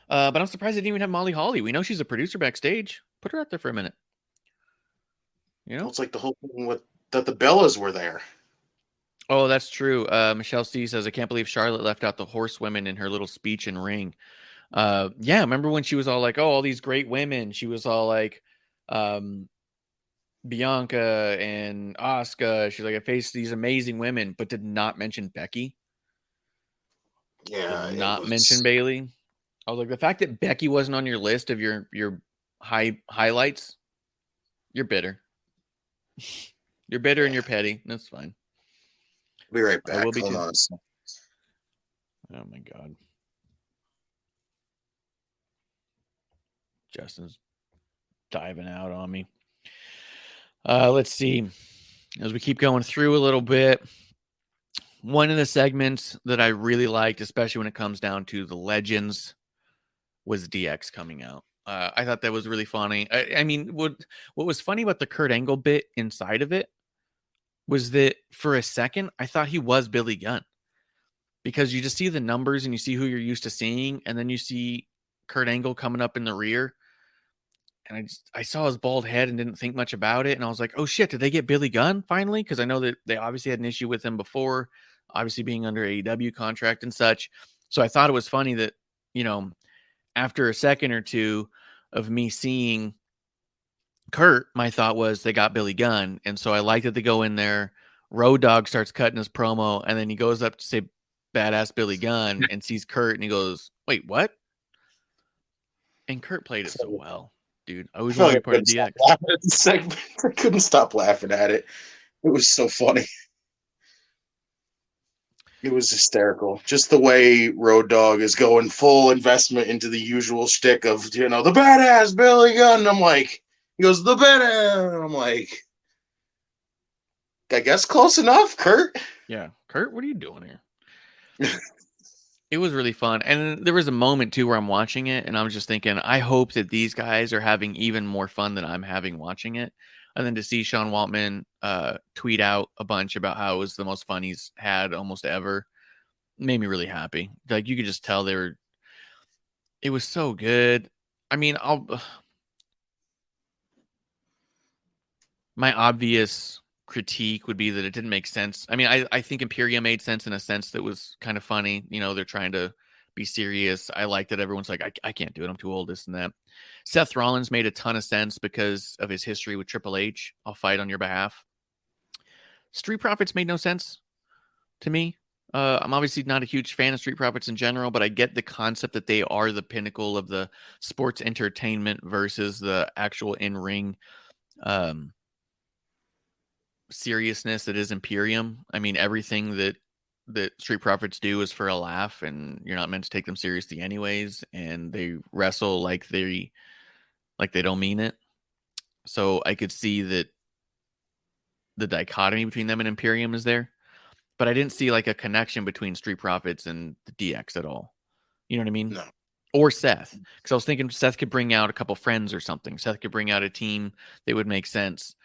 But I'm surprised they didn't even have Molly Holly. We know she's a producer backstage. Put her out there for a minute. You know, it's like the whole thing with that the Bellas were there. Oh, that's true. Michelle C says, I can't believe Charlotte left out the horsewomen in her little speech and ring. Yeah, remember when she was all like, oh, all these great women. She was all like, Bianca and Asuka. She's like, I faced these amazing women, but did not mention Becky. Yeah, did not mention Bayley. I was like, the fact that Becky wasn't on your list of your highlights, you're bitter. You're bitter and you're petty. That's fine. Be right back. Hold on. Oh my God. Justin's diving out on me. Let's see. As we keep going through a little bit, one of the segments that I really liked, especially when it comes down to the legends, was DX coming out. I thought that was really funny. I mean, what was funny about the Kurt Angle bit inside of it was that for a second, I thought he was Billy Gunn. because you just see the numbers and you see who you're used to seeing, and then you see Kurt Angle coming up in the rear, and I saw his bald head and didn't think much about it, and I was like, oh shit, did they get Billy Gunn finally? Because I know that they obviously had an issue with him before, obviously being under AEW contract and such. So I thought it was funny that, after a second or two of me seeing Kurt, my thought was they got Billy Gunn. And so I like that they go in there. Road Dogg starts cutting his promo, and then he goes up to say badass Billy Gunn and sees Kurt, and he goes, wait, what? And Kurt played it so well, dude. I always want to be part of DX. I couldn't stop laughing at it. It was so funny. It was hysterical. Just the way Road Dogg is going full investment into the usual shtick of, the badass Billy Gunn. I'm like, he goes, the badass. I'm like, I guess close enough, Kurt. Yeah. Kurt, what are you doing here? It was really fun. And there was a moment, too, where I'm watching it, and I was just thinking, I hope that these guys are having even more fun than I'm having watching it. And then to see Sean Waltman tweet out a bunch about how it was the most fun he's had almost ever made me really happy. Like, you could just tell it was so good. I mean, my obvious critique would be that it didn't make sense. I mean, I think Imperium made sense in a sense that was kind of funny. They're trying to be serious. I like that everyone's like, I can't do it. I'm too old, this and that. Seth Rollins made a ton of sense because of his history with Triple H. I'll fight on your behalf. Street Profits made no sense to me. I'm obviously not a huge fan of Street Profits in general, but I get the concept that they are the pinnacle of the sports entertainment versus the actual in-ring seriousness that is Imperium. I mean, everything that Street Profits do is for a laugh, and you're not meant to take them seriously anyways, and they wrestle like they don't mean it. So I could see that the dichotomy between them and Imperium is there, but I didn't see like a connection between Street Profits and the DX at all. You know what I mean? No. Or Seth, because I was thinking Seth could bring out a couple friends or something. Seth could bring out a team that would make sense.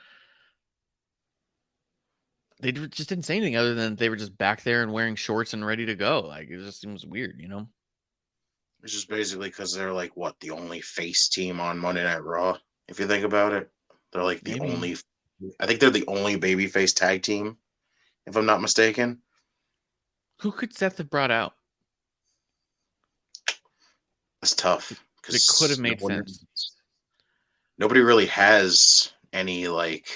They just didn't say anything other than they were just back there and wearing shorts and ready to go. Like, it just seems weird, It's just basically because they're like, what, the only face team on Monday Night Raw, if you think about it. They're like the only, I think they're the only babyface tag team, if I'm not mistaken. Who could Seth have brought out? It's tough. It could have made sense. Nobody really has any, like,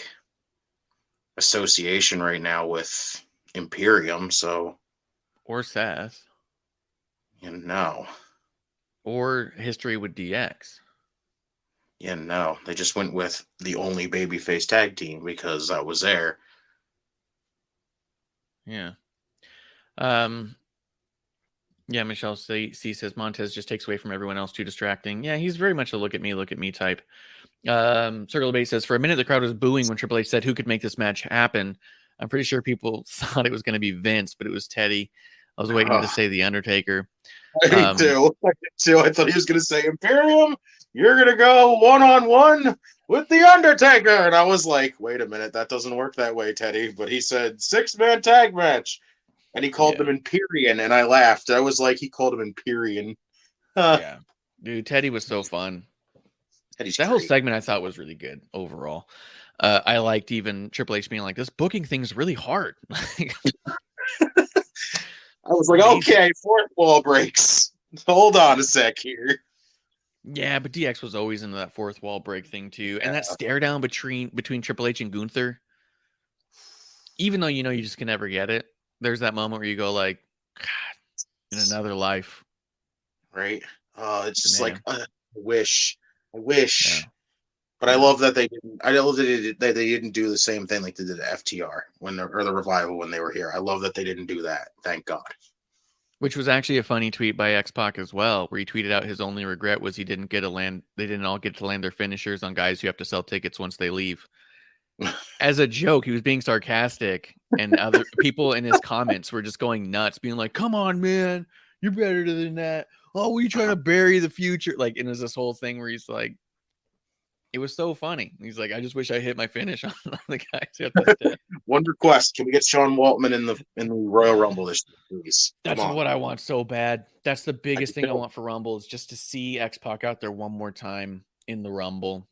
association right now with Imperium, so. Or Seth. No. Or history with DX. Yeah, no. They just went with the only babyface tag team because that was there. Yeah. Yeah, Michelle C says Montez just takes away from everyone else, too distracting. Yeah, he's very much a look at me type. Circle of Base says, for a minute the crowd was booing when Triple H said who could make this match happen. I'm pretty sure people thought it was going to be Vince, but it was Teddy. I was waiting to say The Undertaker. Me too. I thought he was going to say, Imperium, you're going to go one-on-one with The Undertaker. And I was like, wait a minute, that doesn't work that way, Teddy. But he said 6-man tag match. And he called them Imperium, and I laughed. I was like, he called him Imperium. Yeah. Dude, Teddy was so fun. Teddy's that whole segment I thought was really good overall. I liked even Triple H being like, this booking thing's really hard. I was like, okay, fourth wall breaks. Hold on a sec here. Yeah, but DX was always into that fourth wall break thing too. And that stare down between Triple H and Gunther, even though you just can never get it, there's that moment where you go like, God, in another life. Right? It's just like, I wish. Yeah. But I love that they didn't. I love that they didn't do the same thing like they did at FTR or the Revival when they were here. I love that they didn't do that. Thank God. Which was actually a funny tweet by X-Pac as well, where he tweeted out his only regret was they didn't all get to land their finishers on guys who have to sell tickets once they leave. As a joke, he was being sarcastic, and other people in his comments were just going nuts, being like, come on, man, you're better than that. Oh, we trying to bury the future? Like, and there's this whole thing where he's like, It was so funny. He's like, I just wish I hit my finish on the guys. One request: can we get Sean Waltman in the Royal Rumble this year, please? That's what I want so bad. That's the biggest thing I too. want for Rumble is just to see X-Pac out there one more time in the Rumble.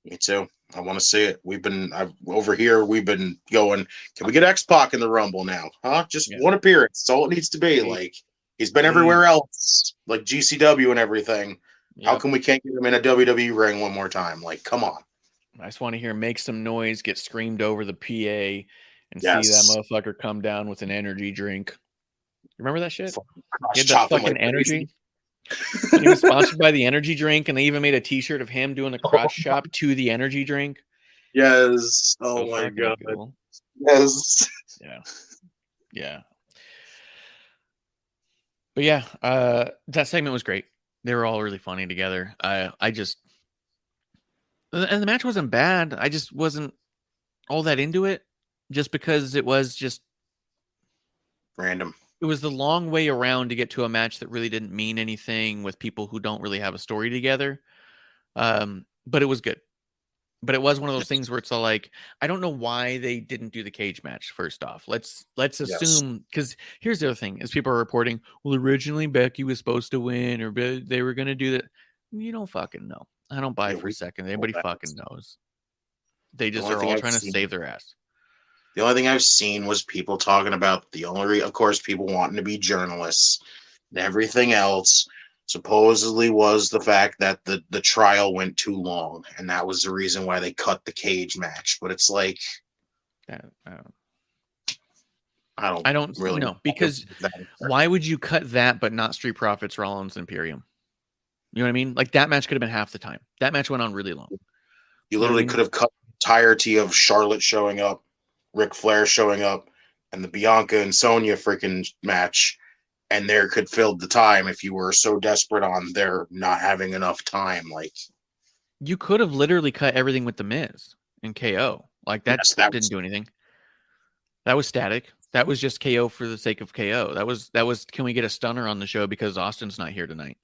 Me too. I want to see it. We've been going, can we get X-Pac in the Rumble now? Huh? Just one appearance. That's all it needs to be. Like, he's been everywhere else, like GCW and everything. Yep. How come we can't get him in a WWE ring one more time? Like, come on. I just want to hear him make some noise, get screamed over the PA, and see that motherfucker come down with an energy drink. Remember that shit? He had that fucking energy. He was sponsored by the energy drink, and they even made a T-shirt of him doing a cross chop to the energy drink. Yes. Oh so my god. Cool. Yes. Yeah. But yeah, that segment was great. They were all really funny together. And the match wasn't bad. I just wasn't all that into it, just because it was just random. It was the long way around to get to a match that really didn't mean anything with people who don't really have a story together. But it was good. But it was one of those things where it's all like, I don't know why they didn't do the cage match first off. Let's assume, because here's the other thing, is people are reporting, well, originally Becky was supposed to win, or they were going to do that. You don't fucking know. I don't buy it for a second. Anybody fucking knows. They just are all trying to save their ass. The only thing I've seen was people talking about of course, people wanting to be journalists, and everything else supposedly was the fact that the trial went too long, and that was the reason why they cut the cage match. But it's like, I don't really know, because why would you cut that but not Street Profits, Rollins, Imperium? You know what I mean? Like, that match could have been half the time. That match went on really long. You literally could have cut the entirety of Charlotte showing up, Ric Flair showing up, and the Bianca and Sonya freaking match, and there could fill the time if you were so desperate on their not having enough time. Like, you could have literally cut everything with the Miz and KO. Like, that didn't do anything. That was static. That was just KO for the sake of KO. That was can we get a stunner on the show because Austin's not here tonight?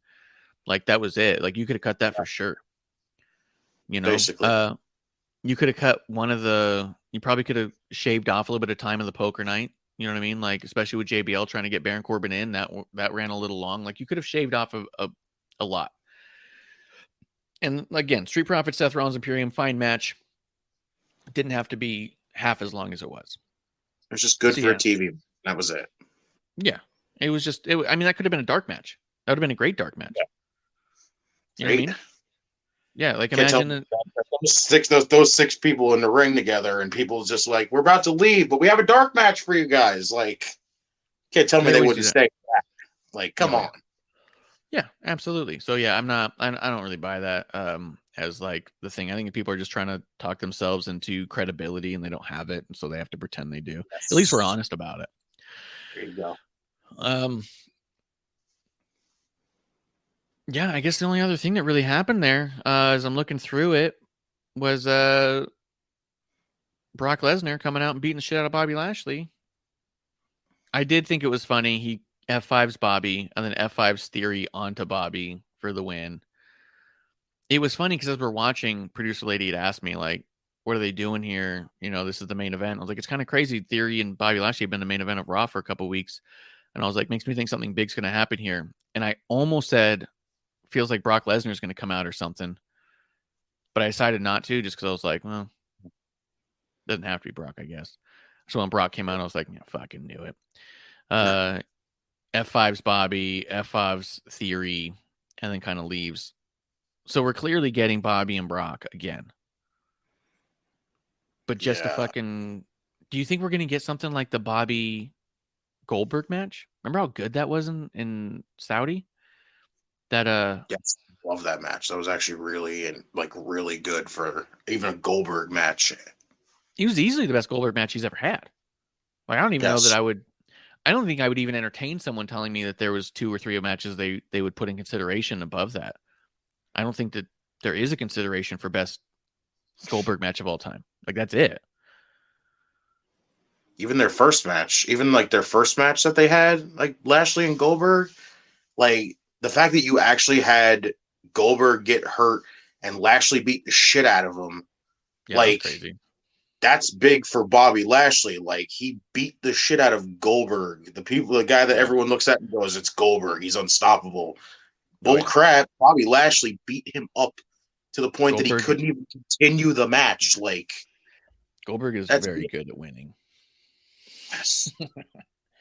Like, that was it. Like, you could have cut that for sure. You know, basically, you could have cut you probably could have shaved off a little bit of time in the poker night. You know what I mean? Like, especially with JBL trying to get Baron Corbin in, that ran a little long. Like, you could have shaved off a lot. And again, Street Profits, Seth Rollins, Imperium, fine match. Didn't have to be half as long as it was. It was just good for a TV. That was it. Yeah. It was just, I mean, that could have been a dark match. That would have been a great dark match. Yeah. You know what I mean? Yeah, like, imagine those six people in the ring together, and people just like, we're about to leave, but we have a dark match for you guys. Like, can't tell me they wouldn't stay back. Like, come on. Yeah, absolutely. So yeah, I don't really buy that as like the thing. I think people are just trying to talk themselves into credibility, and they don't have it, and so they have to pretend they do. Yes. At least we're honest about it. There you go. Yeah, I guess the only other thing that really happened there, as I'm looking through it, was Brock Lesnar coming out and beating the shit out of Bobby Lashley. I did think it was funny. He F5's Bobby, and then F5's Theory onto Bobby for the win. It was funny because as we're watching, producer lady had asked me, like, what are they doing here? You know, this is the main event. I was like, it's kind of crazy. Theory and Bobby Lashley have been the main event of Raw for a couple weeks. And I was like, makes me think something big's going to happen here. And I almost said, feels like Brock Lesnar is going to come out or something. But I decided not to, just because I was like, well, doesn't have to be Brock, I guess. So when Brock came out, I was like, yeah, fucking knew it. F5's Bobby, F5's Theory, and then kind of leaves. So we're clearly getting Bobby and Brock again. But just a fucking... Do you think we're going to get something like the Bobby Goldberg match? Remember how good that was in Saudi? Yes, love that match. That was actually really good for even a Goldberg match. It was easily the best Goldberg match he's ever had. Like, I don't even know that I don't think I would even entertain someone telling me that there was 2 or 3 matches they would put in consideration above that. I don't think that there is a consideration for best Goldberg match of all time. Like, that's it. Even their first match that they had, like Lashley and Goldberg, like the fact that you actually had Goldberg get hurt and Lashley beat the shit out of him. Yeah, like, that's crazy. That's big for Bobby Lashley. Like, he beat the shit out of Goldberg. The guy that everyone looks at and goes, it's Goldberg. He's unstoppable. Bull crap. Bobby Lashley beat him up to the point that he couldn't even continue the match. Like, Goldberg is very good at winning. Yes.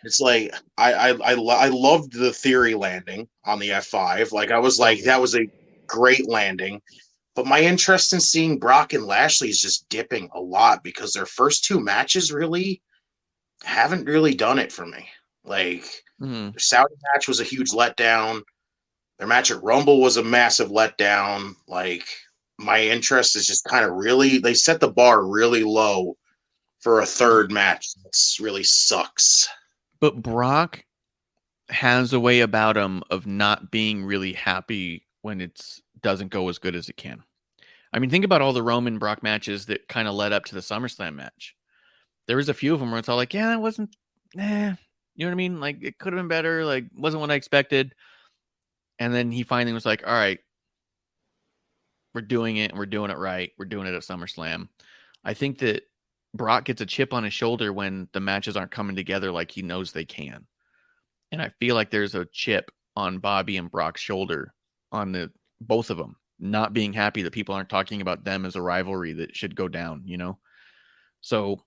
It's like I loved the Theory landing on the F5. Like, I was like, that was a great landing. But my interest in seeing Brock and Lashley is just dipping a lot because their first two matches really haven't really done it for me. Like, their Saudi match was a huge letdown. Their match at Rumble was a massive letdown. Like, my interest is just kind of really, they set the bar really low for a third match. It really sucks. But Brock has a way about him of not being really happy when it doesn't go as good as it can. I mean, think about all the Roman Brock matches that kind of led up to the SummerSlam match. There was a few of them where it's all like, yeah, it wasn't, you know what I mean? Like, it could have been better. Like, wasn't what I expected. And then he finally was like, all right, we're doing it and we're doing it right. We're doing it at SummerSlam. I think that Brock gets a chip on his shoulder when the matches aren't coming together like he knows they can. And I feel like there's a chip on Bobby and Brock's shoulder on both of them, not being happy that people aren't talking about them as a rivalry that should go down, you know? So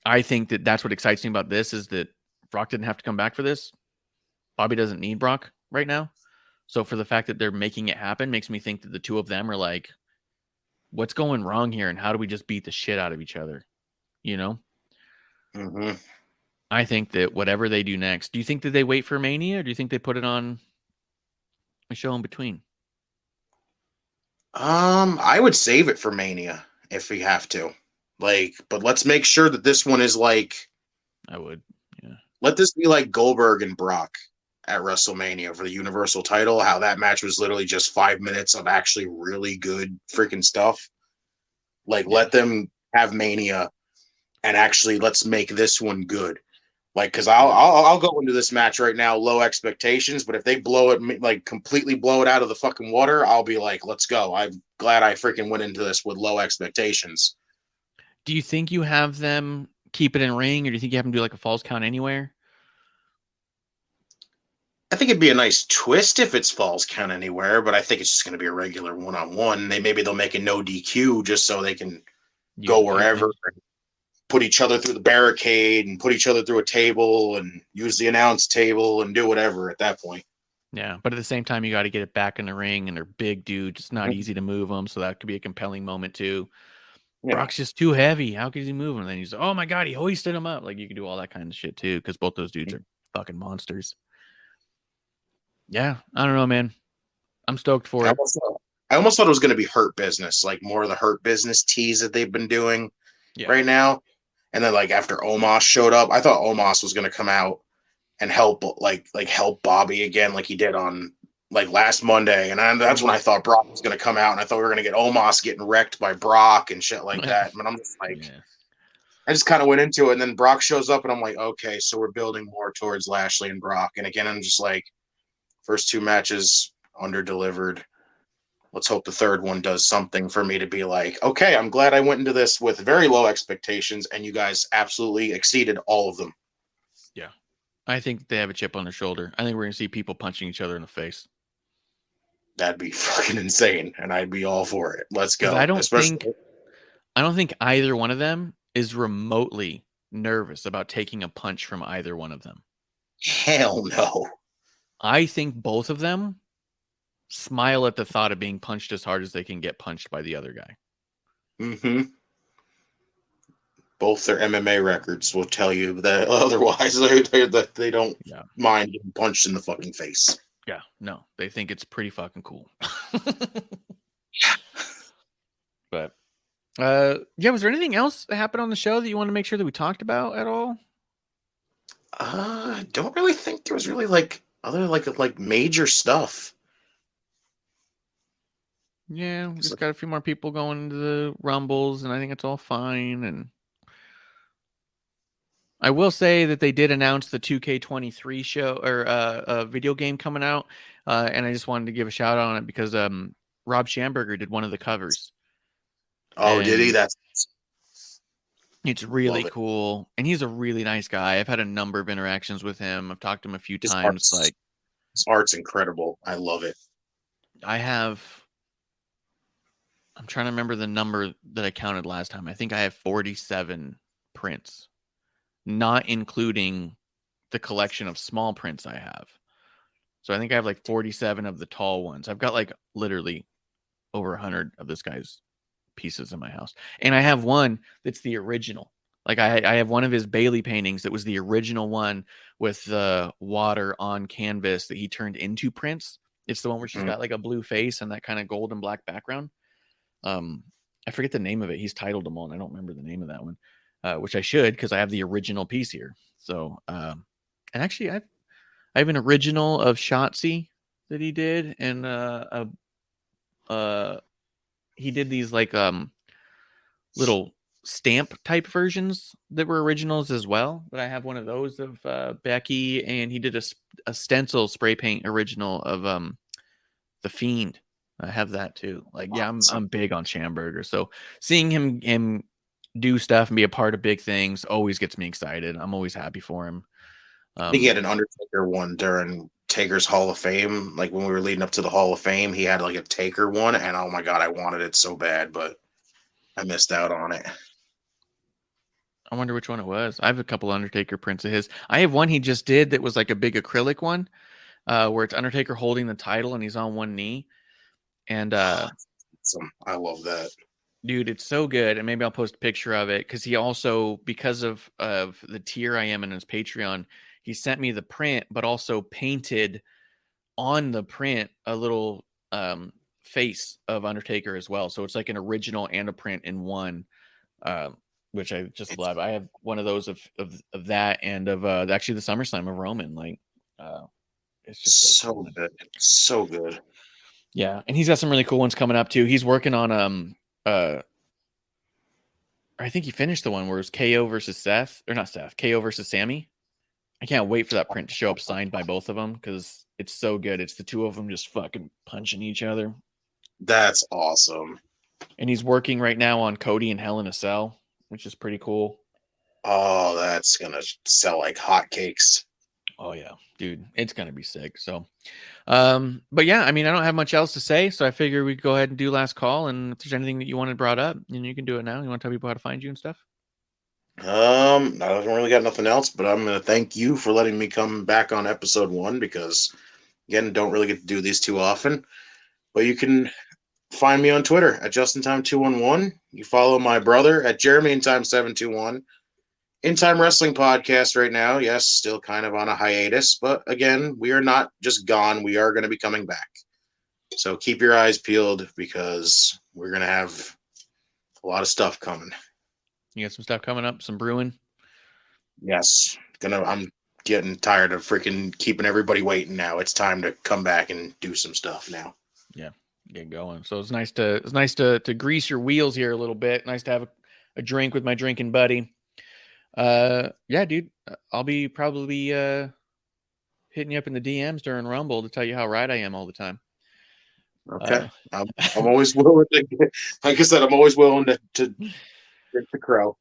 I think that that's what excites me about this is that Brock didn't have to come back for this. Bobby doesn't need Brock right now. So for the fact that they're making it happen makes me think that the two of them are like, what's going wrong here? And how do we just beat the shit out of each other? You know? Mm-hmm. I think that whatever they do next, do you think that they wait for Mania or do you think they put it on a show in between? I would save it for Mania if we have to. Like, but let's make sure that this one is like, I would, yeah. Let this be like Goldberg and Brock at WrestleMania for the Universal title, how that match was literally just 5 minutes of actually really good freaking stuff. Like, let them have Mania and actually let's make this one good. Like, because I'll go into this match right now low expectations, but if they blow it, like completely blow it out of the fucking water, I'll be like, let's go. I'm glad I freaking went into this with low expectations. Do you think you have them keep it in ring, or do you think you have them do like a falls count anywhere? I think it'd be a nice twist if it's falls count anywhere, but I think it's just going to be a regular one-on-one. Maybe they'll make a no DQ just so they can go wherever and put each other through the barricade and put each other through a table and use the announce table and do whatever at that point. Yeah, but at the same time, you got to get it back in the ring, and they're big dudes. It's not easy to move them, so that could be a compelling moment too. Yeah. Brock's just too heavy. How can he move him? And then he's like, oh my God, he hoisted him up. Like, you can do all that kind of shit too, because both those dudes are fucking monsters. Yeah, I don't know, man. I'm stoked for it. I almost thought it was going to be Hurt Business, like more of the Hurt Business tease that they've been doing right now. And then, like, after Omos showed up, I thought Omos was going to come out and help, like help Bobby again, like he did on like last Monday. And that's when I thought Brock was going to come out, and I thought we were going to get Omos getting wrecked by Brock and shit like that. But I'm just like, I just kind of went into it, and then Brock shows up, and I'm like, okay, so we're building more towards Lashley and Brock. And again, I'm just like, first two matches under-delivered. Let's hope the third one does something for me to be like, okay, I'm glad I went into this with very low expectations, and you guys absolutely exceeded all of them. Yeah. I think they have a chip on their shoulder. I think we're going to see people punching each other in the face. That'd be fucking insane, and I'd be all for it. Let's go. I don't think either one of them is remotely nervous about taking a punch from either one of them. Hell no. I think both of them smile at the thought of being punched as hard as they can get punched by the other guy. Mm-hmm. Both their MMA records will tell you that otherwise they don't mind getting punched in the fucking face. Yeah, no, they think it's pretty fucking cool. But was there anything else that happened on the show that you want to make sure that we talked about at all? I don't really think there was really like major stuff. Yeah, we just got a few more people going into the Rumbles, and I think it's all fine. And I will say that they did announce the 2K23 show or a video game coming out, and I just wanted to give a shout out on it because Rob Schamberger did one of the covers. Oh, did he? It's really cool, and he's a really nice guy. I've had a number of interactions with him. I've talked to him a few times. His art's incredible. I love it. I'm trying to remember the number that I counted last time. I think I have 47 prints, not including the collection of small prints I have. So I think I have like 47 of the tall ones. I've got like literally over 100 of this guy's pieces in my house. And I have one that's the original. Like I have one of his Bailey paintings that was the original one with the water on canvas that he turned into prints. It's the one where she's got like a blue face and that kind of gold and black background. I forget the name of it. He's titled them all, and I don't remember the name of that one, which I should, because I have the original piece here. So, and actually, I have an original of Shotzi that he did, and he did these like little stamp type versions that were originals as well. But I have one of those of Becky, and he did a stencil spray paint original of the Fiend. I have that too. Like, yeah, I'm big on Schamberger. So seeing him do stuff and be a part of big things always gets me excited. I'm always happy for him. I think he had an Undertaker one during Taker's Hall of Fame. Like when we were leading up to the Hall of Fame, he had like a Taker one, and oh my God, I wanted it so bad, but I missed out on it. I wonder which one it was. I have a couple Undertaker prints of his. I have one he just did that was like a big acrylic one, where it's Undertaker holding the title and he's on one knee. And I love that. Dude, it's so good. And maybe I'll post a picture of it, because he also, because of the tier I am in his Patreon, he sent me the print, but also painted on the print a little face of Undertaker as well. So it's like an original and a print in one, which I just love. I have one of those of that, and of actually the SummerSlam of Roman. Like, it's just so cool. Good. It's so good. Yeah, and he's got some really cool ones coming up too. He's working on I think he finished the one where it was KO versus Seth, or not Seth, KO versus Sammy. I can't wait for that print to show up signed by both of them, because it's so good. It's the two of them just fucking punching each other. That's awesome. And he's working right now on Cody and Hell in a Cell, which is pretty cool. Oh, that's gonna sell like hotcakes. Oh yeah, dude, it's gonna be sick. So, but yeah, I mean, I don't have much else to say, so I figure we go ahead and do last call. And if there's anything that you wanted brought up, you can do it now. You want to tell people how to find you and stuff? I don't really got nothing else, but I'm gonna thank you for letting me come back on episode 1, because again, don't really get to do these too often. But you can find me on Twitter at JustinTime211. You follow my brother at JeremyInTime721. In Time Wrestling Podcast right now. Yes, still kind of on a hiatus, but again, we are not just gone. We are going to be coming back. So keep your eyes peeled, because we're going to have a lot of stuff coming. You got some stuff coming up, some brewing? Yes. I'm getting tired of freaking keeping everybody waiting now. It's time to come back and do some stuff now. Yeah, get going. So it's nice to grease your wheels here a little bit. Nice to have a drink with my drinking buddy. Yeah, dude, I'll be probably hitting you up in the DMs during Rumble to tell you how right I am all the time. Okay. I'm always willing to, like I said, I'm always willing to get the crow.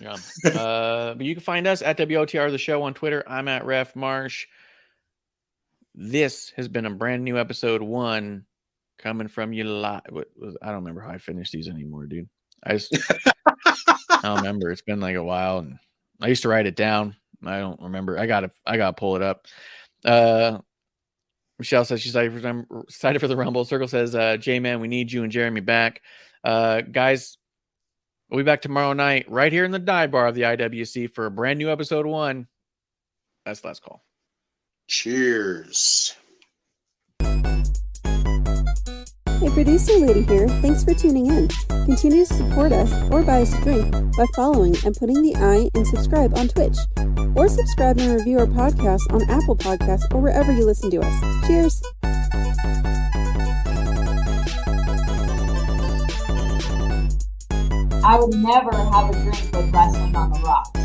Yeah. But you can find us at WOTR the show on Twitter. I'm at Ref Marsh. This has been a brand new episode 1 coming from you live. I don't remember how I finished these anymore, dude. I don't remember. It's been like a while, and I used to write it down. I don't remember. I gotta pull it up. Michelle says she's excited for the Rumble. Circle says, J-Man, we need you and Jeremy back. Guys, we'll be back tomorrow night right here in the dive bar of the IWC for a brand new episode 1. That's last call. Cheers. Hey, producer lady here. Thanks for tuning in. Continue to support us or buy us a drink by following and putting the I in subscribe on Twitch. Or subscribe and review our podcast on Apple Podcasts or wherever you listen to us. Cheers. I would never have a drink with Wrestling on the Rocks.